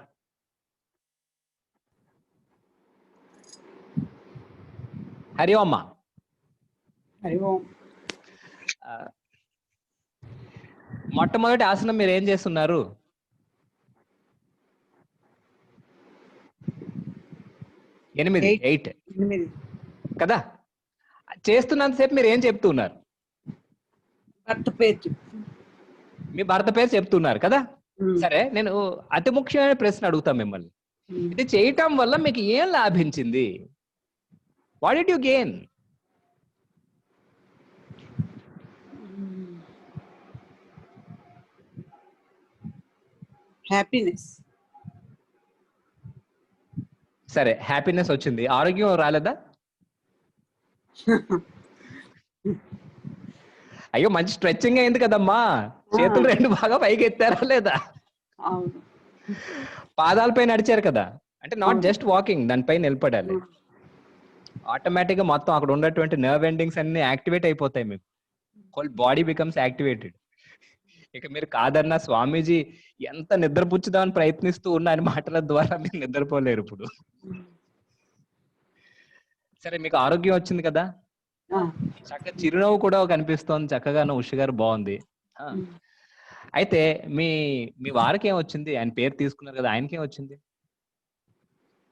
Speaker 1: హరి ఓం అమ్మా.
Speaker 4: హరి ఓం.
Speaker 1: మొట్టమొదటి ఆసనం మీరు ఏం చేస్తున్నారు? 8 కదా. చేస్తున్నంతసేపు మీరు ఏం చెప్తున్నారు?
Speaker 4: భర్త పేరు
Speaker 1: మీ భర్త పేరు చెప్తున్నారు కదా. సరే, నేను అతి ముఖ్యమైన ప్రశ్న అడుగుతా మిమ్మల్ని. ఇది చేయటం వల్ల మీకు ఏం లాభించింది? What did you gain?
Speaker 4: Happiness.
Speaker 1: సరే, హ్యాపీనెస్ వచ్చింది, ఆరోగ్యం రాలేదా? అయ్యో, మంచి స్ట్రెచ్చింగ్ అయింది కదమ్మా. చేతులు 2 బాగా పైకి ఎత్తారా లేదా?
Speaker 4: అవును.
Speaker 1: పాదాలపై నడిచారు కదా, అంటే నాట్ జస్ట్ వాకింగ్, దానిపై నిలబడాలి. ఆటోమేటిక్ గా మొత్తం అక్కడ ఉన్నటువంటి నర్వ్ ఎండింగ్స్ అన్ని యాక్టివేట్ అయిపోతాయి, మీకు హోల్ బాడీ బికమ్స్ యాక్టివేటెడ్. ఇక మీరు కాదన్నా స్వామీజీ ఎంత నిద్రపుచ్చుదామని ప్రయత్నిస్తూ ఉన్న అని మాటల ద్వారా మీరు నిద్రపోలేరు ఇప్పుడు. సరే, మీకు ఆరోగ్యం వచ్చింది కదా, చక్కగా చిరునవ్వు కూడా కనిపిస్తోంది, చక్కగాను ఉష గారు, బాగుంది. అయితే మీ మీ వారికి ఏం వచ్చింది? ఆయన పేరు తీసుకున్నారు కదా, ఆయనకి ఏం వచ్చింది?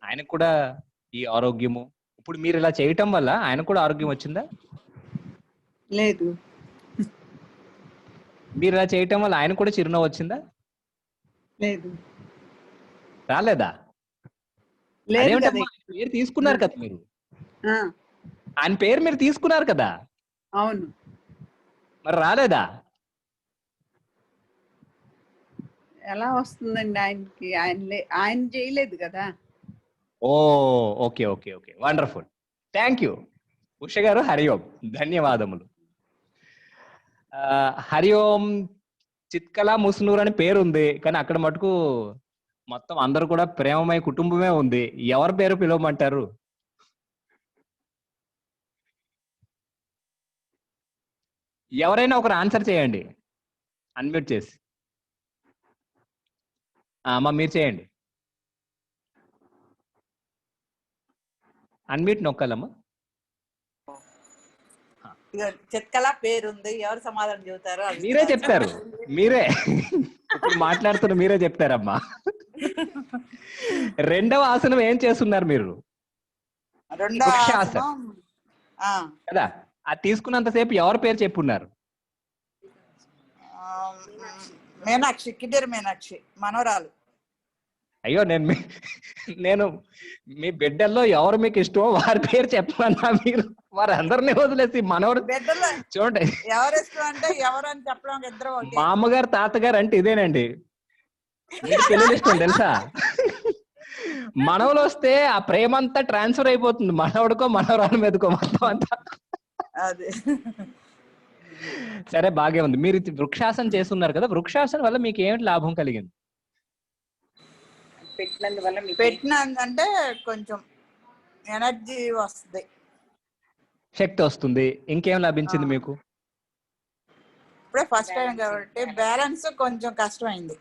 Speaker 1: ఆయనకు కూడా ఈ ఆరోగ్యము, ఇప్పుడు మీరు ఇలా చేయటం వల్ల ఆయన కూడా ఆరోగ్యం వచ్చిందా?
Speaker 4: లేదు.
Speaker 1: మీరు ఇలా చేయటం వల్ల ఆయన కూడా చిరునవ్వు వచ్చిందా?
Speaker 4: లేదు.
Speaker 1: రాలేదా?
Speaker 4: లేదు.
Speaker 1: అదేమిటమ్మా, పేరు తీసుకున్నారు కదా మీరు, ఆయన పేరు మీరు తీసుకున్నారు కదా.
Speaker 4: అవును.
Speaker 1: మరి రాలేదా?
Speaker 4: ఎలా వస్తుందండి ఆయనకి? ఆయన చేయలేదు కదా.
Speaker 1: Oh, okay okay okay, wonderful. Thank you Usha గారు. హరి ఓం, ధన్యవాదములు. హరి ఓం చిత్కలా ముసునూరు అని పేరు ఉంది, కానీ అక్కడ మటుకు మొత్తం అందరూ కూడా ప్రేమమయ కుటుంబమే ఉంది. ఎవరి పేరు పిలవమంటారు? ఎవరైనా ఒకరు ఆన్సర్ చేయండి, అన్మ్యూట్ చేసి. అమ్మా, మీరు చేయండి, అన్మ్యూట్ నొక్కాలమ్మా.
Speaker 5: చిత్కల పేరుంది, ఎవరు సమాధానం చెబుతారో
Speaker 1: మీరే చెప్తారు, మీరే ఇప్పుడు మాట్లాడుతున్న మీరే చెప్తారమ్మా. రెండవ ఆసనం ఏం చేస్తున్నారు మీరు?
Speaker 5: రెండో
Speaker 1: వృక్షాసనం
Speaker 5: ఆసనం
Speaker 1: కదా, అది తీసుకున్నంతసేపు ఎవరి పేరు చెప్పున్నారు?
Speaker 5: మీనాక్షి, కిడ్డేరు మీనాక్షి, మనోరాలు.
Speaker 1: అయ్యో, నేను మీ బిడ్డల్లో ఎవరు మీకు ఇష్టమో వారి పేరు చెప్పమన్నా, మీరు వారందరినీ వదిలేసి మనవరు
Speaker 5: బిడ్డలో
Speaker 1: చూడండి.
Speaker 5: ఎవరు ఇష్టం అంటే ఎవరు అని చెప్పడం ఇద్దరు.
Speaker 1: మా అమ్మగారు తాతగారు అంటే ఇదేనండి, మీకు పిల్లలు ఇష్టం తెలుసా? మనవలు వస్తే ఆ ప్రేమ అంతా ట్రాన్స్ఫర్ అయిపోతుంది మనవడికో మనవరాల మీదకో, మొత్తం అంతా.
Speaker 5: అదే.
Speaker 1: సరే, బాగే ఉంది. మీరు వృక్షాసనం చేస్తున్నారు కదా, వృక్షాసనం వల్ల మీకు ఏమిటి లాభం కలిగింది?
Speaker 5: పెట్టినందంటే కొంచెం ఎనర్జీ వస్తుంది,
Speaker 1: శక్తి వస్తుంది. ఇంకేం లభించింది మీకు?
Speaker 5: ఇప్పుడే ఫస్ట్ టైం కాబట్టి బ్యాలెన్స్ కొంచెం కష్టమైంది.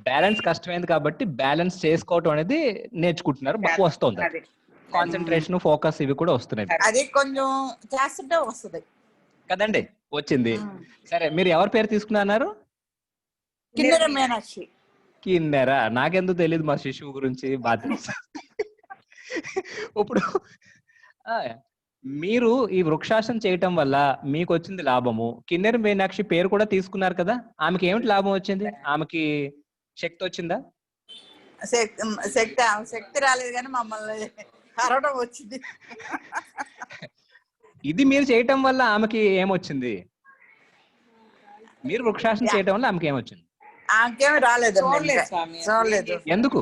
Speaker 1: బ్యాలెన్స్ కష్టమైంది కాబట్టి బ్యాలెన్స్ చేసుకోవటం అనేది నేర్చుకుంటున్నారు, వస్తుంది.
Speaker 5: అది
Speaker 1: కాన్సన్ట్రేషన్, ఫోకస్ ఇవి కూడా వస్తున్నాయి
Speaker 5: అది కొంచెం చేస్తుంటే వస్తుంది
Speaker 1: కదండి. వచ్చింది. సరే, మీరు ఎవరి పేరు తీసుకున్నారు?
Speaker 5: కిన్నెర మీనాక్షి.
Speaker 1: కిన్నెరా? నాకెందుకు తెలియదు మా శిశువు గురించి బాగా తెలుసు. ఇప్పుడు మీరు ఈ వృక్షాసనం చేయటం వల్ల మీకు వచ్చింది లాభము. కిన్నెర మీనాక్షి పేరు కూడా తీసుకున్నారు కదా, ఆమెకి ఏమిటి లాభం వచ్చింది? ఆమెకి శక్తి వచ్చిందా?
Speaker 5: శక్తి రాలేదు కానీ మమ్మల్ని హరవడం వచ్చింది.
Speaker 1: ఇది మీరు చేయటం వల్ల ఆమెకి ఏమొచ్చింది? మీరు వృక్షాసనం చేయటం వల్ల ఆమెకి ఏమొచ్చింది?
Speaker 5: ఆమెకేమి రాలేదు, చూడలేదు.
Speaker 1: ఎందుకు?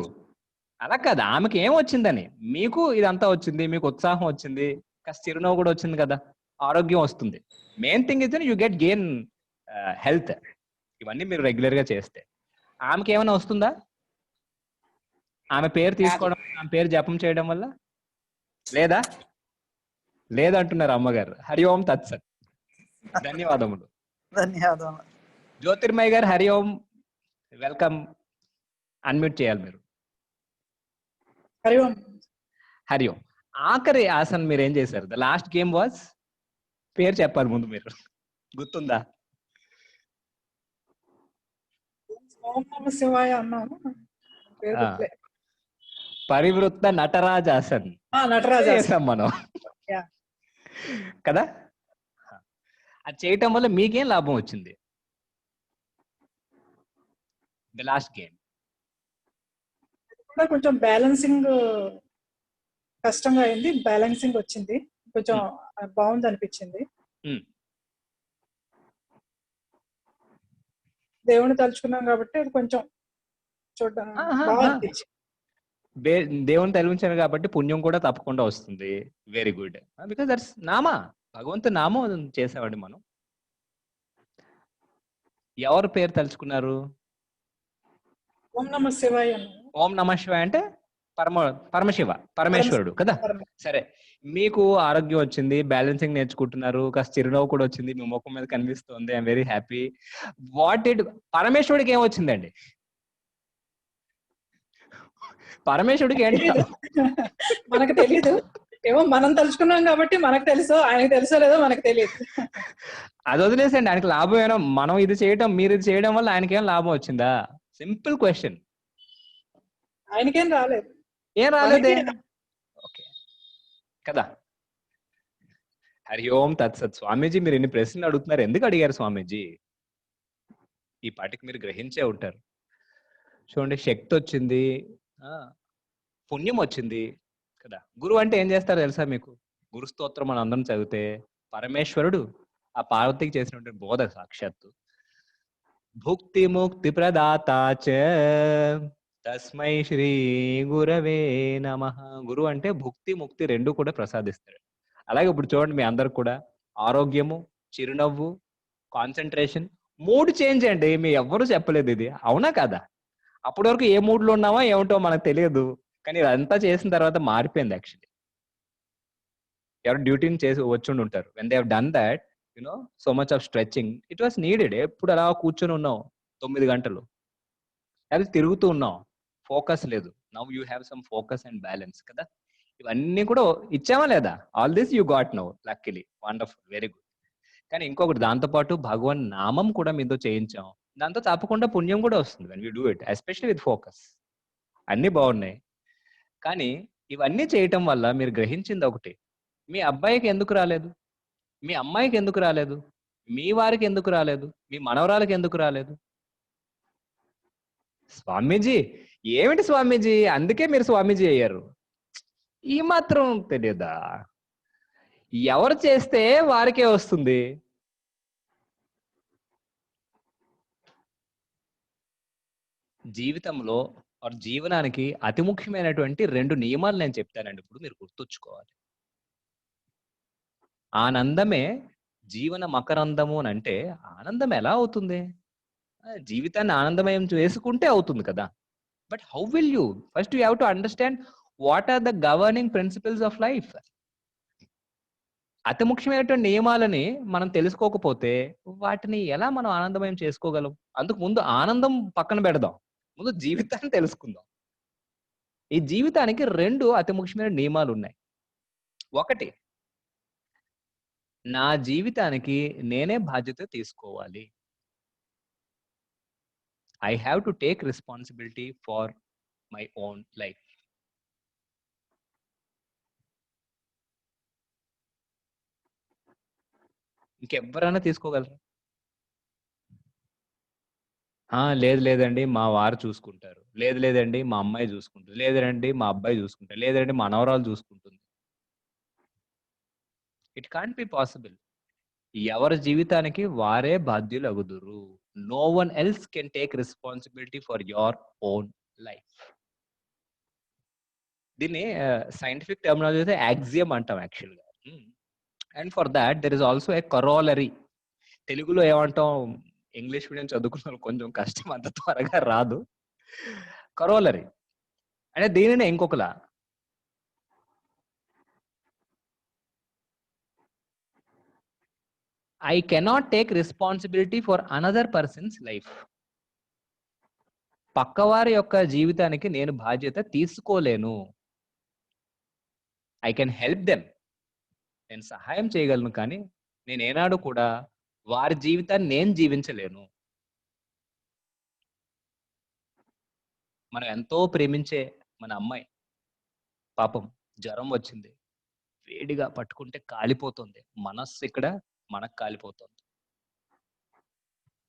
Speaker 1: అలా కాదు, ఆమెకి ఏమొచ్చిందని. మీకు ఇదంతా వచ్చింది, మీకు ఉత్సాహం వచ్చింది, కాస్త చిరునవ్వు కూడా వచ్చింది కదా, ఆరోగ్యం వస్తుంది. Main thing is you get gain health. ఇవన్నీ మీరు రెగ్యులర్ గా చేస్తే. ఆమెకి ఏమైనా వస్తుందా? ఆమె పేరు తీసుకోవడం, ఆమె పేరు జపం చేయడం వల్ల లేదా? లేదంటున్నారు అమ్మగారు. హరి ఓం తత్సత్. ధన్యవాదములు.
Speaker 5: ధన్యవాదాలు.
Speaker 1: జ్యోతిర్మయ్య గారు హరి ఓం, వెల్కమ్. అన్మ్యూట్ చేయాలి మీరు.
Speaker 6: హరి ఓం.
Speaker 1: హరి ఓం. ఆఖరి ఆసన్ మీరు ఏం చేశారు? ద లాస్ట్ గేమ్ వాజ్, పేరు చెప్పాలి ముందు మీరు, గుర్తుందా?
Speaker 6: ఓం నమః శివాయ అన్నాము. పేరు
Speaker 1: ఆ.
Speaker 6: గుర్తులే.
Speaker 1: పరివృత్త నటరాజ్ ఆసన్
Speaker 6: నటరాజ
Speaker 1: చేసాం మనం
Speaker 6: Yeah.
Speaker 1: కదా. అది చేయటం వల్ల మీకేం లాభం వచ్చింది? ద లాస్ట్ గేమ్
Speaker 6: కూడా కొంచెం బ్యాలెన్సింగ్ కష్టంగా అయింది, బ్యాలెన్సింగ్ వచ్చింది, కొంచెం బాగుంది అనిపించింది. దేవుని తలుచుకున్నాం కాబట్టి అది కొంచెం చూడడం బాగా అనిపించింది.
Speaker 1: దేవుని తలుచుకున్నారు కాబట్టి పుణ్యం కూడా తప్పకుండా వస్తుంది. Very good. Because that's Nama, భగవంతు నామం చేసామండి మనం. ఎవరు పేరు తలుచుకున్నారు?
Speaker 6: ఓం నమః శివాయ అన్నాము.
Speaker 1: ఓం నమ శివాయ అంటే పరమశివ, పరమేశ్వరుడు కదా. సరే, మీకు ఆరోగ్యం వచ్చింది, బ్యాలెన్సింగ్ నేర్చుకుంటున్నారు, కాస్త చిరునవ్వు కూడా వచ్చింది, మీ ముఖం మీద కనిపిస్తుంది. I'm very happy. వాట్ ఇడ్ పరమేశ్వరుడికి ఏమొచ్చిందండి? పరమేశ్వరుడికి ఏంటి?
Speaker 6: మనకు తెలీదు, ఏమో మనం తలుచుకున్నాం కాబట్టి మనకు తెలుసు, ఆయనకు తెలుసో లేదో మనకు తెలియదు.
Speaker 1: అది వదిలేసండి, ఆయనకి లాభం ఏమైనా మనం ఇది చేయడం, మీరు ఇది చేయడం వల్ల ఆయనకి ఏం లాభం వచ్చిందా? Simple question.
Speaker 6: ఆయనకేం రాలేదు.
Speaker 1: ఏం రాలేదే. ఓకే కదా. హరి ఓం తత్సత్. స్వామీజీ, మీరు ఎన్ని ప్రశ్నలు అడుగుతున్నారు? ఎందుకు అడిగారు స్వామీజీ? ఈ పాటికి మీరు గ్రహించే ఉంటారు. చూడండి, శక్తి వచ్చింది, పుణ్యం వచ్చింది కదా. గురువు అంటే ఏం చేస్తారో తెలుసా మీకు? గురు స్తోత్రం మనం అందరం చదివితే పరమేశ్వరుడు ఆ పార్వతికి చేసినటువంటి బోధ సాక్షాత్తు భుక్తి ముక్తి ప్రదాతాచ తస్మై శ్రీ గురవే నమః. గురువు అంటే భుక్తి ముక్తి రెండు కూడా ప్రసాదిస్తాడు. అలాగే ఇప్పుడు చూడండి, మీ అందరికి కూడా ఆరోగ్యము, చిరునవ్వు, కాన్సన్ట్రేషన్, మూడ్ చేంజ్ అండి. మీ ఎవ్వరూ చెప్పలేదు ఇది, అవునా కదా? అప్పటి వరకు ఏ మూడ్ లో ఉన్నామో ఏమిటో మనకు తెలియదు, కానీ ఇదంతా చేసిన తర్వాత మారిపోయింది. యాక్చువల్లీ ఎవరు డ్యూటీని చేసి వచ్చి ఉంటారు. When they have done that, you know, so much of stretching it was needed. ఎప్పుడు అలా కూర్చొని ఉన్నాం 9 గంటలు, అది తిరుగుతూ ఉన్నాం, ఫోకస్ లేదు. Now you have some focus and balance కదా. ఇవన్నీ కూడా ఇచ్చామా లేదా? All this you got now, luckily, wonderful, very good. కానీ ఇంకొకటి, దాంతోపాటు భగవన్ నామం కూడా మీతో చేయించాం. దాంతో తప్పకుండా పుణ్యం కూడా వస్తుంది when we do it, especially with focus. అన్నీ బాగున్నాయి, కానీ ఇవన్నీ చేయటం వల్ల మీరు గ్రహించింది ఒకటి, మీ అబ్బాయికి ఎందుకు రాలేదు, మీ అమ్మాయికి ఎందుకు రాలేదు, మీ వారికి ఎందుకు రాలేదు, మీ మనవరాలకి ఎందుకు రాలేదు? స్వామీజీ ఏమిటి స్వామీజీ, అందుకే మీరు స్వామీజీ అయ్యారు, ఈ మాత్రం తెలియదా? ఎవరు చేస్తే వారికే వస్తుంది. జీవితంలో జీవనానికి అతి ముఖ్యమైనటువంటి 2 నియమాలు నేను చెప్తానండి, ఇప్పుడు మీరు గుర్తుంచుకోవాలి. ఆనందమే జీవన మకరందము అని అంటే, ఆనందం ఎలా అవుతుంది? జీవితాన్ని ఆనందమయం చేసుకుంటే అవుతుంది కదా. But how will you? First you have to understand what are the governing principles of life. అతి ముఖ్యమైనటువంటి నియమాలని మనం తెలుసుకోకపోతే వాటిని ఎలా మనం ఆనందమయం చేసుకోగలం? అందుకు ముందు ఆనందం పక్కన పెడదాం, ముందు జీవితాన్ని తెలుసుకుందాం. ఈ జీవితానికి 2 అతి ముఖ్యమైన నియమాలు ఉన్నాయి. ఒకటి, నా జీవితానికి నేనే బాధ్యత తీసుకోవాలి. I have to take responsibility for my own life. ఇంకెవ్వరైనా తీసుకోగలరా? లేదు లేదండి మా వారు చూసుకుంటారు, లేదు లేదండి మా అమ్మాయి చూసుకుంటుంది, లేదండి మా అబ్బాయి చూసుకుంటారు, లేదండి మనవరాలు చూసుకుంటుంది. It can't be possible. ఎవరి జీవితానికి వారే బాధ్యులు అగుదురు. No one else can take responsibility for your own life. దీన్ని సైంటిఫిక్ టర్మినాలజీ అయితే యాక్సియం అంటాం యాక్చువల్గా. And for that there is also a corollary. తెలుగులో ఏమంటాం, ఇంగ్లీష్ మీడియం చదువుకున్న వాళ్ళు కొంచెం కష్టం, అంత త్వరగా రాదు. కరోలరీ అంటే దీనినే ఇంకొకలా. I cannot take responsibility for another person's life. పక్కవారి యొక్క జీవితానికి నేను బాధ్యత తీసుకోలేను. ఐ కెన్ హెల్ప్ దెమ్, నేను సహాయం చేయగలను, కానీ నేను ఏనాడు కూడా వారి జీవితాన్ని నేను జీవించలేను. మనం ఎంతో ప్రేమించే మన అమ్మాయి పాపం జ్వరం వచ్చింది, వేడిగా పట్టుకుంటే కాలిపోతుంది, మనస్సు ఇక్కడ మనకు కాలిపోతుంది.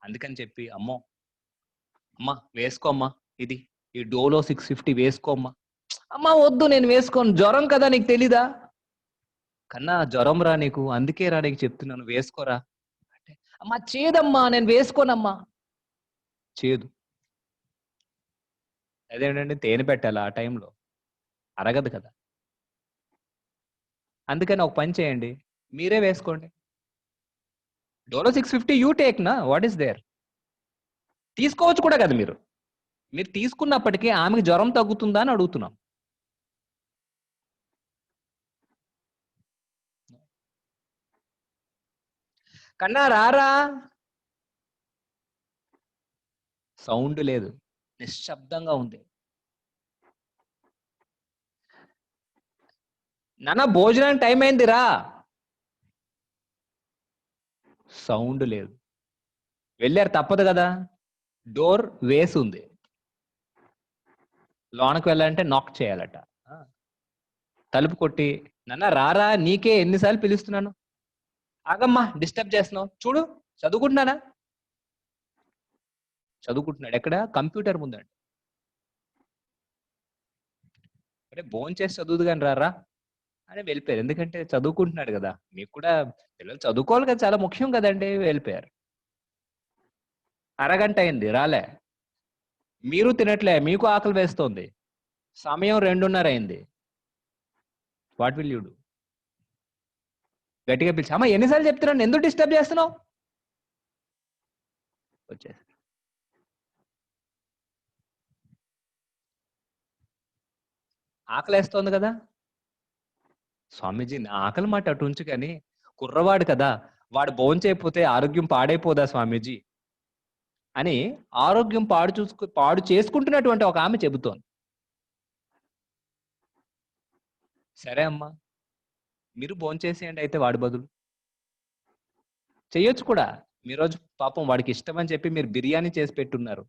Speaker 1: అందుకని చెప్పి అమ్మా వేసుకోమ్మా, ఇది ఈ డోలో 650 వేసుకోమ్మా. అమ్మా వద్దు నేను వేసుకోను, జ్వరం కదా నీకు తెలీదా? కన్నా జ్వరం రా నీకు, అందుకే రా నీకు చెప్తున్నాను వేసుకోరా అంటే, అమ్మా చేదమ్మా నేను వేసుకోనమ్మా. చేదు అదేంటంటే తేనె పెట్టాలి ఆ టైంలో, అరగదు కదా. అందుకని ఒక పని చేయండి, మీరే వేసుకోండి. డోలో 650 యూ టేక్ నా, వాట్ ఈస్ దేర్? తీసుకోవచ్చు కూడా కదా మీరు. మీరు తీసుకున్నప్పటికీ ఆమెకి జ్వరం తగ్గుతుందా అని అడుగుతున్నాం. కన్నా రారా, సౌండ్ లేదు, నిశ్శబ్దంగా ఉంది. నాన్న భోజనానికి టైం అయిందిరా, సౌండ్ లేదు. వెళ్ళారు తప్పదు కదా, డోర్ వేసి ఉంది, లోనకు వెళ్ళాలంటే నాక్ చేయాలట. తలుపు కొట్టి నాన్న రారా, నీకే ఎన్నిసార్లు పిలుస్తున్నాను, ఆగమ్మా డిస్టర్బ్ చేస్తున్నావు, చూడు చదువుకుంటున్నానా. చదువుకుంటున్నాడు ఎక్కడ? కంప్యూటర్ ముందండి. అంటే భోజనం చేసి చదువుదు కానీ రారా అని వెళ్ళిపోయారు. ఎందుకంటే చదువుకుంటున్నాడు కదా, మీకు కూడా పిల్లలు చదువుకోవాలి కదా, చాలా ముఖ్యం కదండి. వెళ్ళిపోయారు. అరగంట అయింది రాలే, మీరు తినట్లే, మీకు ఆకలి వేస్తోంది, సమయం 2:30 అయింది. What will you do? గట్టిగా పిలిచి అమ్మ ఎన్నిసార్లు చెప్తున్నాను, ఎందుకు డిస్టర్బ్ చేస్తున్నావు? వచ్చేసి ఆకలి వేస్తోంది కదా, స్వామీజీ నా ఆకలి మాట అటు ఉంచు, కానీ కుర్రవాడు కదా, వాడు భోజనం చేయకపోతే ఆరోగ్యం పాడైపోదా స్వామీజీ అని ఆరోగ్యం పాడు చేసుకుంటున్నటువంటి ఒక ఆమె చెబుతోంది. సరే అమ్మా మీరు భోజనం చేసేయండి అయితే వాడి బదులు. చెయ్యొచ్చు కూడా. మీ రోజు పాపం వాడికి ఇష్టం అని చెప్పి మీరు బిర్యానీ చేసి పెట్టున్నారు,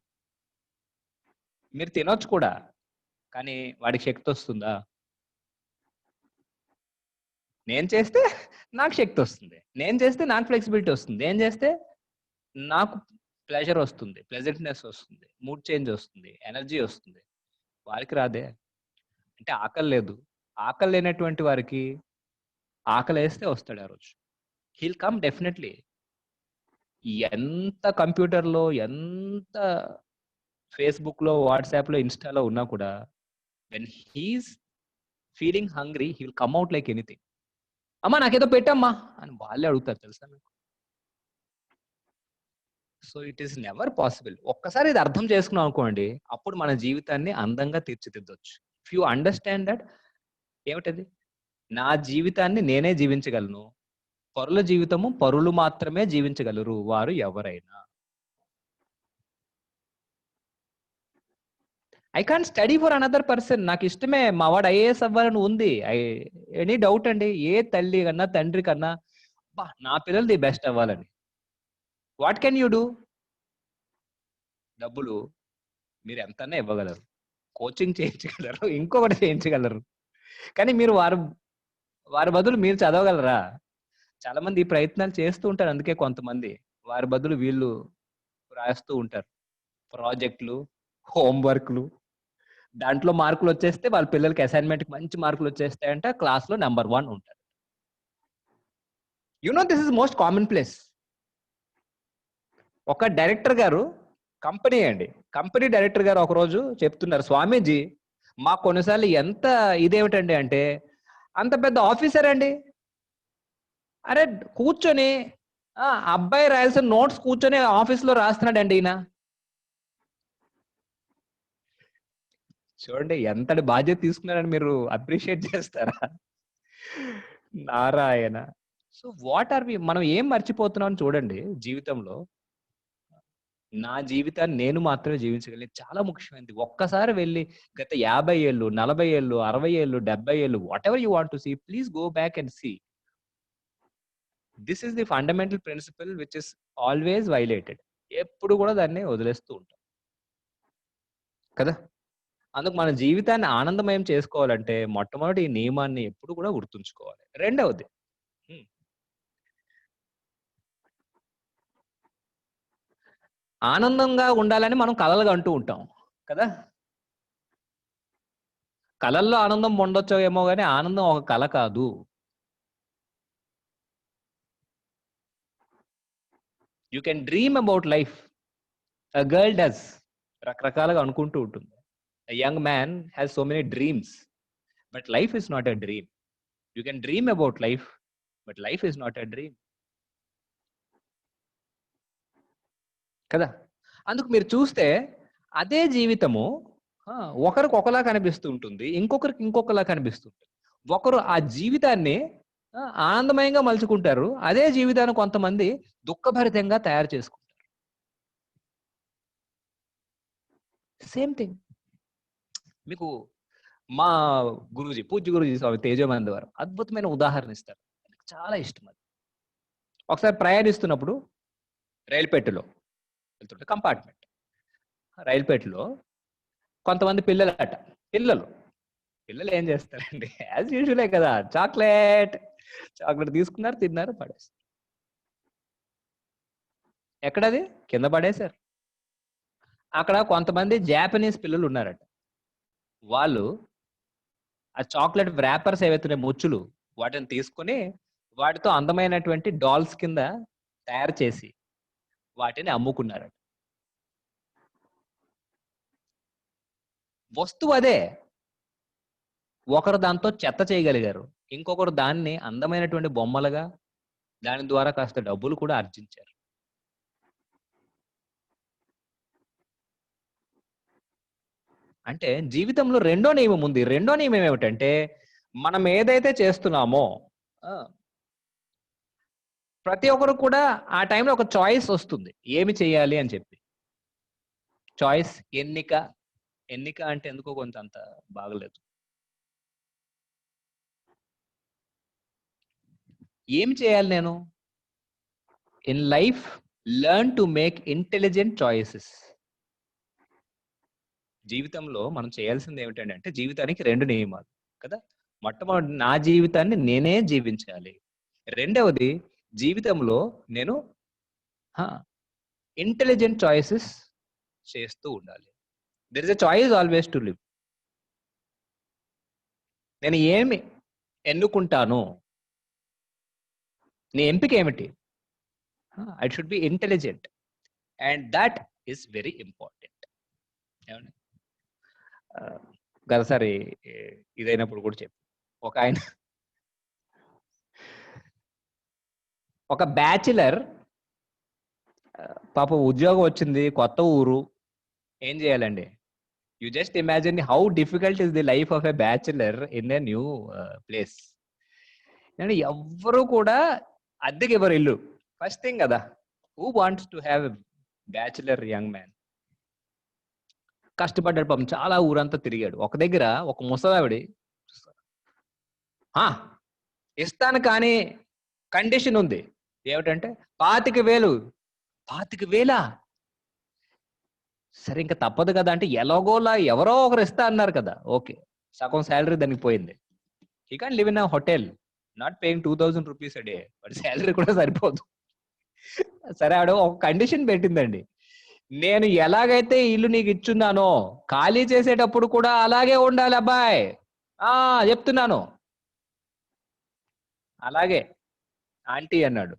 Speaker 1: మీరు తినొచ్చు కూడా, కానీ వాడికి శక్తి వస్తుందా? నేను చేస్తే నాకు శక్తి వస్తుంది, నేను చేస్తే నాకు ఫ్లెక్సిబిలిటీ వస్తుంది, నేను చేస్తే నాకు ప్లెజర్ వస్తుంది, ప్లెజెంట్నెస్ వస్తుంది, మూడ్ చేంజ్ వస్తుంది, ఎనర్జీ వస్తుంది. వారికి రాదే. అంటే ఆకలి లేదు, ఆకలి లేనటువంటి వారికి ఆకలి వేస్తే వస్తాడు ఆ రోజు. He'll come definitely. ఎంత కంప్యూటర్లో, ఎంత ఫేస్బుక్లో, వాట్సాప్లో, ఇన్స్టాలో ఉన్నా కూడా when he's feeling hungry he will come out like anything. అమ్మా నాకేదో పెట్టమ్మా అని వాళ్ళే అడుగుతారు తెలుసా మీకు. So it is never possible. ఒక్కసారి ఇది అర్థం చేసుకున్నాం అనుకోండి, అప్పుడు మన జీవితాన్ని అందంగా తీర్చిదిద్దొచ్చు. ఇఫ్ యూ అండర్స్టాండ్ దట్, ఏమిటది, నా జీవితాన్ని నేనే జీవించగలను, పరుల జీవితము పరులు మాత్రమే జీవించగలరు, వారు ఎవరైనా. I can't study for another person. నాకు ఇష్టమే మా వాడు ఐఏఎస్ అవ్వాలని ఉంది. ఎనీ డౌట్ అండి, ఏ తల్లి కన్నా తండ్రి కన్నా నా పిల్లలు ది బెస్ట్ అవ్వాలని. What can you do? డబ్బులు మీరు ఎంతన్నా ఇవ్వగలరు, కోచింగ్ చేయించగలరు, ఇంకొకటి చేయించగలరు, కానీ మీరు వారి బదులు మీరు చదవగలరా? చాలా మంది ఈ ప్రయత్నాలు చేస్తూ ఉంటారు. అందుకే కొంతమంది వారి బదులు వీళ్ళు రాస్తూ ఉంటారు ప్రాజెక్టులు, హోంవర్క్లు. దాంట్లో మార్కులు వచ్చేస్తే వాళ్ళ పిల్లలకి అసైన్మెంట్కి మంచి మార్కులు వచ్చేస్తాయంట, క్లాస్లో నెంబర్ 1 ఉంటారు. This is most common place. ఒక డైరెక్టర్ గారు, కంపెనీ డైరెక్టర్ గారు ఒకరోజు చెప్తున్నారు, స్వామీజీ మా కొన్నిసార్లు ఎంత ఇదేమిటండి అంటే, అంత పెద్ద ఆఫీసర్ అండి, అరే కూర్చొని అబ్బాయి రాయాల్సిన నోట్స్ కూర్చొని ఆఫీస్లో రాస్తున్నాడండి ఈయన. చూడండి ఎంతటి బాధ్యత తీసుకున్నారని మీరు అప్రిషియేట్ చేస్తారా? Narayana. So what are we, మనం ఏం మర్చిపోతున్నాం చూడండి జీవితంలో. నా జీవితాన్ని నేను మాత్రమే జీవించగలిగిన చాలా ముఖ్యమైనది. ఒక్కసారి వెళ్ళి గత 50 ఏళ్ళు, 40 ఏళ్ళు, 60 ఏళ్ళు, 70 ఏళ్ళు, whatever you want to see, please go back and see. This is the fundamental principle which is always violated. ఎప్పుడు కూడా దాన్ని వదిలేస్తూ ఉంటాం కదా. అందుకు మన జీవితాన్ని ఆనందమయం చేసుకోవాలంటే మొట్టమొదటి ఈ నియమాన్ని ఎప్పుడు కూడా గుర్తుంచుకోవాలి. రెండవది, ఆనందంగా ఉండాలని మనం కలలు అంటూ ఉంటాం కదా. కలల్లో ఆనందం ఉండొచ్చో ఏమో కానీ ఆనందం ఒక కల కాదు. You can dream about life. A girl does, రకరకాలుగా అనుకుంటూ ఉంటుంది. A young man has so many dreams, but life is not a dream. You can dream about life, but life is not a dream. కదా. అందుకు మీరు చూస్తే అదే జీవితము ఒకరికి ఒకలా కనిపిస్తూ ఉంటుంది, ఇంకొకరికి ఇంకొకలా కనిపిస్తుంది. ఒకరు ఆ జీవితాన్ని ఆనందమయంగా మలుచుకుంటారు, అదే జీవితాన్ని కొంతమంది దుఃఖభరితంగా తయారు చేసుకుంటారు. Same thing. మీకు మా గురూజీ, పూజ్య గురూజీ స్వామి తేజోమంది వారు అద్భుతమైన ఉదాహరణ ఇస్తారు. చాలా ఇష్టం అది. ఒకసారి ప్రయాణిస్తున్నప్పుడు రైలుపెట్టెలో వెళ్తుంటే, కంపార్ట్మెంట్ రైలుపెట్టెలో కొంతమంది పిల్లలు ఏం చేస్తారండి, యాజ్ యూజువలే కదా, చాక్లెట్ తీసుకున్నారు, తిన్నారు, పడేస్తారు. ఎక్కడది? కింద పడేశారు. అక్కడ కొంతమంది జాపనీస్ పిల్లలు ఉన్నారట. వాళ్ళు ఆ చాక్లెట్ వ్రాపర్స్ ఏవైతే ముచ్చులు, వాటిని తీసుకుని వాటితో అందమైనటువంటి డాల్స్ కింద తయారు చేసి వాటిని అమ్ముకున్నారట. వస్తువు అదే, ఒకరు దాంతో చెత్త చేయగలిగారు, ఇంకొకరు దాన్ని అందమైనటువంటి బొమ్మలుగా దాని ద్వారా కాస్త డబ్బులు కూడా ఆర్జించారు. అంటే జీవితంలో రెండో నియమం ఉంది. రెండో నియమం ఏమిటంటే, మనం ఏదైతే చేస్తున్నామో ప్రతి ఒక్కరు కూడా ఆ టైంలో ఒక చాయిస్ వస్తుంది, ఏమి చేయాలి అని చెప్పి. చాయిస్, ఎన్నిక అంటే ఎందుకో కొంత అంత బాగలేదు. ఏమి చేయాలి నేను? In life learn to make intelligent choices. జీవితంలో మనం చేయాల్సింది ఏమిటంటే, అంటే జీవితానికి 2 నియమాలు కదా. మొట్టమొదటి, నా జీవితాన్ని నేనే జీవించాలి. రెండవది, జీవితంలో నేను ఇంటెలిజెంట్ చాయిసెస్ చేస్తూ ఉండాలి. There is a choice always to live. నేను ఏమి ఎన్నుకుంటాను, నీ ఎంపిక ఏమిటి? I should be intelligent, and that is very important. ఏమండి, గతసారి ఇదైనప్పుడు కూడా చెప్పు, ఒక బ్యాచిలర్ పాప ఉద్యోగం వచ్చింది, కొత్త ఊరు, ఏం చేయాలండి? You just imagine how difficult is the life of a bachelor in a new place. ఎవ్వరు కూడా అద్దెకి ఎవరు ఇల్లు, ఫస్ట్ థింగ్ కదా. Who wants to have a bachelor young man? కష్టపడ్డాడు పాపం, చాలా ఊరంతా తిరిగాడు. ఒక దగ్గర ఒక ముసలావిడి "ఆ, ఇస్తాను కానీ కండిషన్ ఉంది." ఏమిటంటే 25,000. 25,000? సరే ఇంకా తప్పదు కదా అంటే, ఎలాగోలా ఎవరో ఒకరు ఇస్తా అన్నారు కదా, ఓకే, సగం శాలరీ దానికి పోయింది. He can't live in a hotel, not paying 2,000 rupees a day, వాడి శాలరీ కూడా సరిపోదు. సరే ఆవిడ ఒక కండిషన్ పెట్టిందండి, నేను ఎలాగైతే ఇల్లు నీకు ఇచ్చున్నానో ఖాళీ చేసేటప్పుడు కూడా అలాగే ఉండాలి అబ్బాయి, చెప్తున్నాను. అలాగే ఆంటీ అన్నాడు.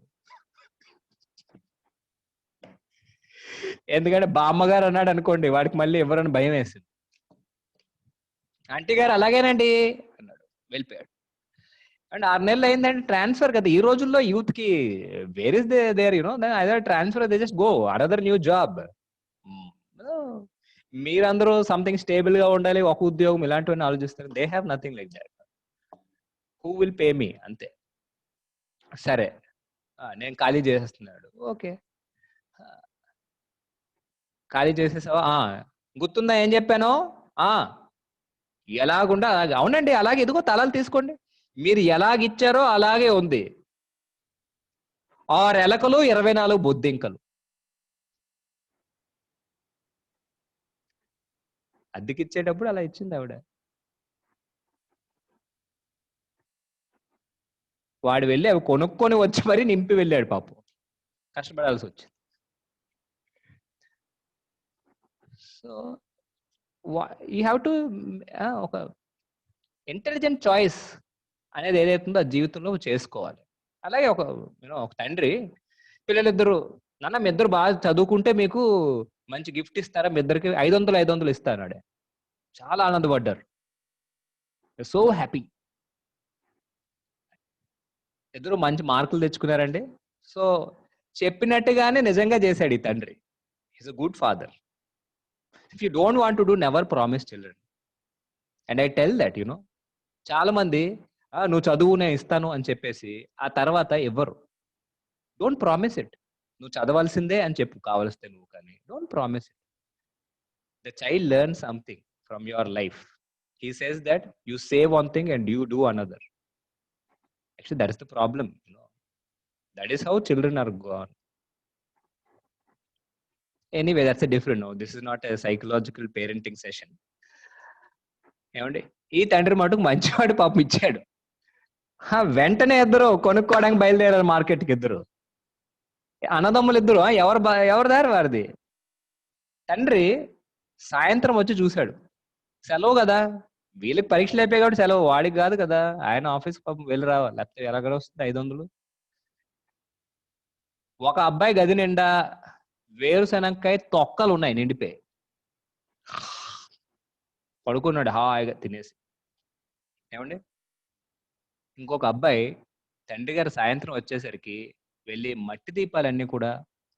Speaker 1: ఎందుకంటే బామ్మగారు అన్నాడు అనుకోండి, వాడికి మళ్ళీ ఎవరని భయం వేసింది. ఆంటీ గారు అలాగేనండి అన్నాడు, వెళ్ళిపోయాడు. అండ్ 6 నెలలు అయిందంటే ట్రాన్స్ఫర్ కదా, ఈ రోజుల్లో యూత్ కి where is there either transfer, they just go another new job. మీరందరూ సంథింగ్ స్టేబుల్ గా ఉండాలి, ఒక ఉద్యోగం, ఇలాంటివన్నీ ఆలోచిస్తారు. They have nothing like that. Who will pay me, అంతే. సరే నేను ఖాళీ చేసేస్తున్నాడు, ఓకే. ఖాళీ చేసేసావా? గుర్తుందా ఏం చెప్పాను? ఎలాగుండా అలాగే. అవునండి, అలాగే, ఇదిగో తలాలు తీసుకోండి. మీరు ఎలాగిచ్చారో అలాగే ఉంది. 6 ఎలకలు 24 బొద్దింకలు. అద్దెకిచ్చేటప్పుడు అలా ఇచ్చింది ఆవిడ. వాడు వెళ్ళి అవి కొనుక్కొని వచ్చి మరీ నింపి వెళ్ళాడు పాపం, కష్టపడాల్సి వచ్చింది. సో యూ హ్యావ్ టు ఒక ఇంటెలిజెంట్ చాయిస్ అనేది ఏదైతుందో ఆ జీవితంలో చేసుకోవాలి. అలాగే ఒక తండ్రి పిల్లలిద్దరు, నాన్న మీ ఇద్దరు బాగా చదువుకుంటే మీకు మంచి గిఫ్ట్ ఇస్తారా, మీ ఇద్దరికి 500 ఇస్తాడు. చాలా ఆనందపడ్డారు, సో హ్యాపీ. ఇద్దరు మంచి మార్కులు తెచ్చుకున్నారండి. సో చెప్పినట్టుగానే నిజంగా చేశాడు ఈ తండ్రి. Is a good father. If you don't want to do, never promise children. And I tell that చాలా మంది నువ్వు చదువు నేను ఇస్తాను అని చెప్పేసి ఆ తర్వాత ఇవ్వరు. Don't promise it. నువ్వు చదవాల్సిందే అని చెప్పు కావలిస్తే నువ్వు, కానీ don't promise it. The child learn something from your life. He says that you say one thing and you do another. Actually, that is the problem. That is how children are gone. Anyway, that's a different. No, this is not a psychological parenting session. ఏమండి, ఈ తండ్రి మటుకు మంచివాడు పాపం ఇచ్చాడు. వెంటనే ఇద్దరు కొనుక్కోవడానికి బయలుదేరారు మార్కెట్కి. ఇద్దరు అన్నదమ్ములు ఇద్దరు, ఎవరి దారి వారిది. తండ్రి సాయంత్రం వచ్చి చూశాడు, సెలవు కదా, వీళ్ళకి పరీక్షలు అయిపోయాయి కాబట్టి సెలవు, వాడికి కాదు కదా, ఆయన ఆఫీస్ పాపం వెళ్ళి రావాలి, లేకపోతే ఎలాగ వస్తుంది 500. ఒక అబ్బాయి గది నిండా వేరుశనక్కాయ తొక్కలు ఉన్నాయి, నిండిపోయి పడుకున్నాడు హాయిగా తినేసి. ఏమండి, ఇంకొక అబ్బాయి తండ్రి గారు సాయంత్రం వచ్చేసరికి వెళ్ళి మట్టి దీపాలన్నీ కూడా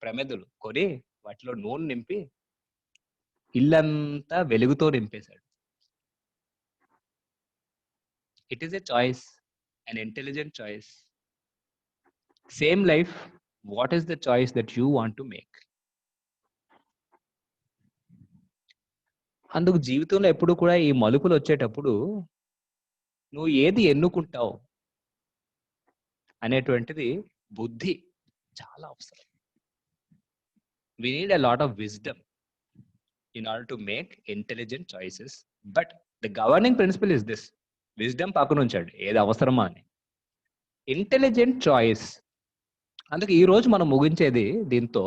Speaker 1: ప్రమిదలు కొని వాటిలో నూనె నింపి ఇల్లంతా వెలుగుతో నింపేశాడు. It is a choice, an intelligent choice. Same life, what is the choice that you want to make? అందుకు జీవితంలో ఎప్పుడు కూడా ఈ మలుపులు వచ్చేటప్పుడు నువ్వు ఏది ఎన్నుకుంటావు అనేటువంటిది బుద్ధి చాలా అవసరం. We need a lot of wisdom in order to make intelligent choices. But the governing principle is this. Wisdom పక్కన ఉంచాడు, ఏది అవసరమా అని. Intelligent choice. అందుకే ఈ రోజు మనం ముగించేది దీంతో,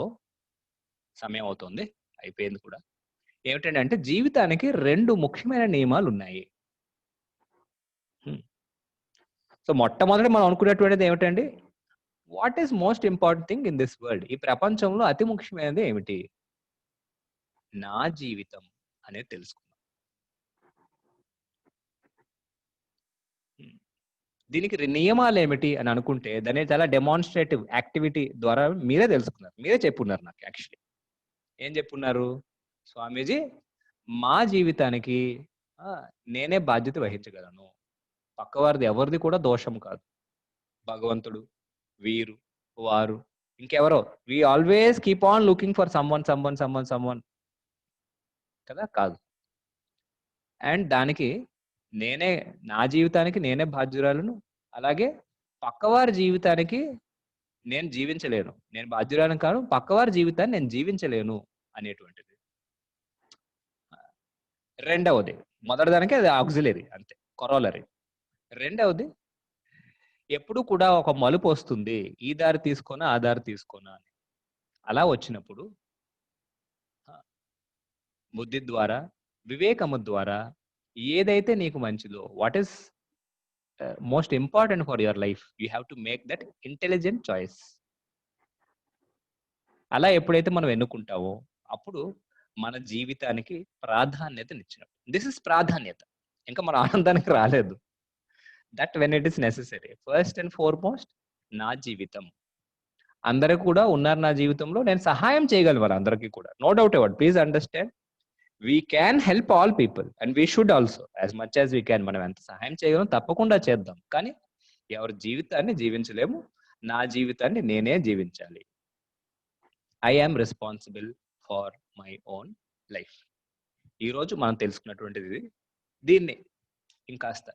Speaker 1: సమయం అవుతుంది, అయిపోయింది కూడా. ఏమిటంటే అంటే జీవితానికి 2 ముఖ్యమైన నియమాలు ఉన్నాయి. సో మొట్టమొదటి మనం అనుకునేటువంటిది ఏమిటండి, what is most important thing in this world? ఈ ప్రపంచంలో అతి ముఖ్యమైనది ఏమిటి? నా జీవితం అనేది తెలుసుకుందాం. దీనికి నియమాలు ఏమిటి అని అనుకుంటే దాన్ని చాలా డెమాన్స్ట్రేటివ్ యాక్టివిటీ ద్వారా మీరే తెలుసుకున్నారు, మీరే చెప్పున్నారు నాకు. యాక్చువల్లీ ఏం చెప్పున్నారు? స్వామీజీ, మా జీవితానికి నేనే బాధ్యత వహించగలను, పక్కవారిది ఎవరిది కూడా దోషం కాదు. భగవంతుడు, వీరు, వారు, ఇంకెవరో, we always keep on looking for someone కదా, కాదు. అండ్ దానికి నా జీవితానికి నేనే బాధ్యురాలను, అలాగే పక్కవారి జీవితానికి నేను జీవించలేను, నేను బాధ్యురాలను కాను, పక్కవారి జీవితాన్ని నేను జీవించలేను అనేటువంటిది. రెండవది, మొదటి దానికి అది ఆక్సిలరీ అంతే, కొరోలరీ. రెండవది, ఎప్పుడు కూడా ఒక మలుపు వస్తుంది, ఈ దారి తీసుకోనా ఆ దారి తీసుకోనా అని. అలా వచ్చినప్పుడు బుద్ధి ద్వారా, వివేకము ద్వారా ఏదైతే నీకు మంచిదో, what is most important for your life, you have to make that intelligent choice. అలా ఎప్పుడైతే మనం ఎన్నుకుంటావో అప్పుడు మన జీవితానికి ప్రాధాన్యతనిచ్చినట్టు. దిస్ ఇస్ ప్రాధాన్యత, ఇంకా మన ఆనందానికి రాలేదు. That when it is necessary. First and foremost నా జీవితం, అందరూ కూడా ఉన్నారు నా జీవితంలో, నేను సహాయం చేయగలను వాళ్ళందరికీ కూడా, no doubt about. Please understand, we can help all people and we should also as much as we can. మనం ఎంత సహాయం చేయగలం తప్పకుండా చేద్దాం, కానీ ఎవరి జీవితాన్ని జీవించలేము, నా జీవితాన్ని నేనే జీవించాలి. I am responsible for my own life. ఈరోజు మనం తెలుసుకున్నటువంటిది దీన్ని ఇంకాస్త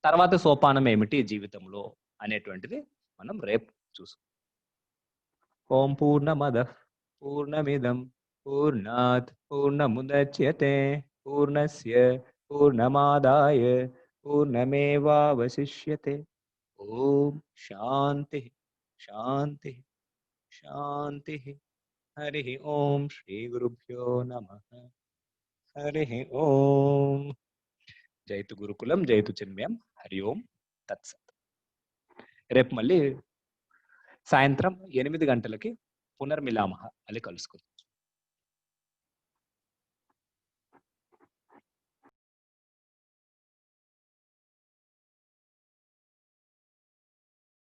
Speaker 1: తర్వాత సోపానం ఏమిటి జీవితంలో అనేటువంటిది మనం రేపు చూసుకుందాం. ఓం పూర్ణమదః పూర్ణమిదం పూర్ణాత్ పూర్ణముదచ్యతే పూర్ణస్య పూర్ణమాదాయ పూర్ణమేవావశిష్యతే. ఓం శాంతి శాంతి శాంతి. హరి ఓం శ్రీ గురుభ్యో నమః. హరి ఓం. జైతు గురుకులం జైతు చిన్మయం. హరి ఓం తత్సత్. రేపు మళ్ళీ సాయంత్రం 8 గంటలకి పునర్మిలామహ, మళ్ళీ కలుసుకుందాం.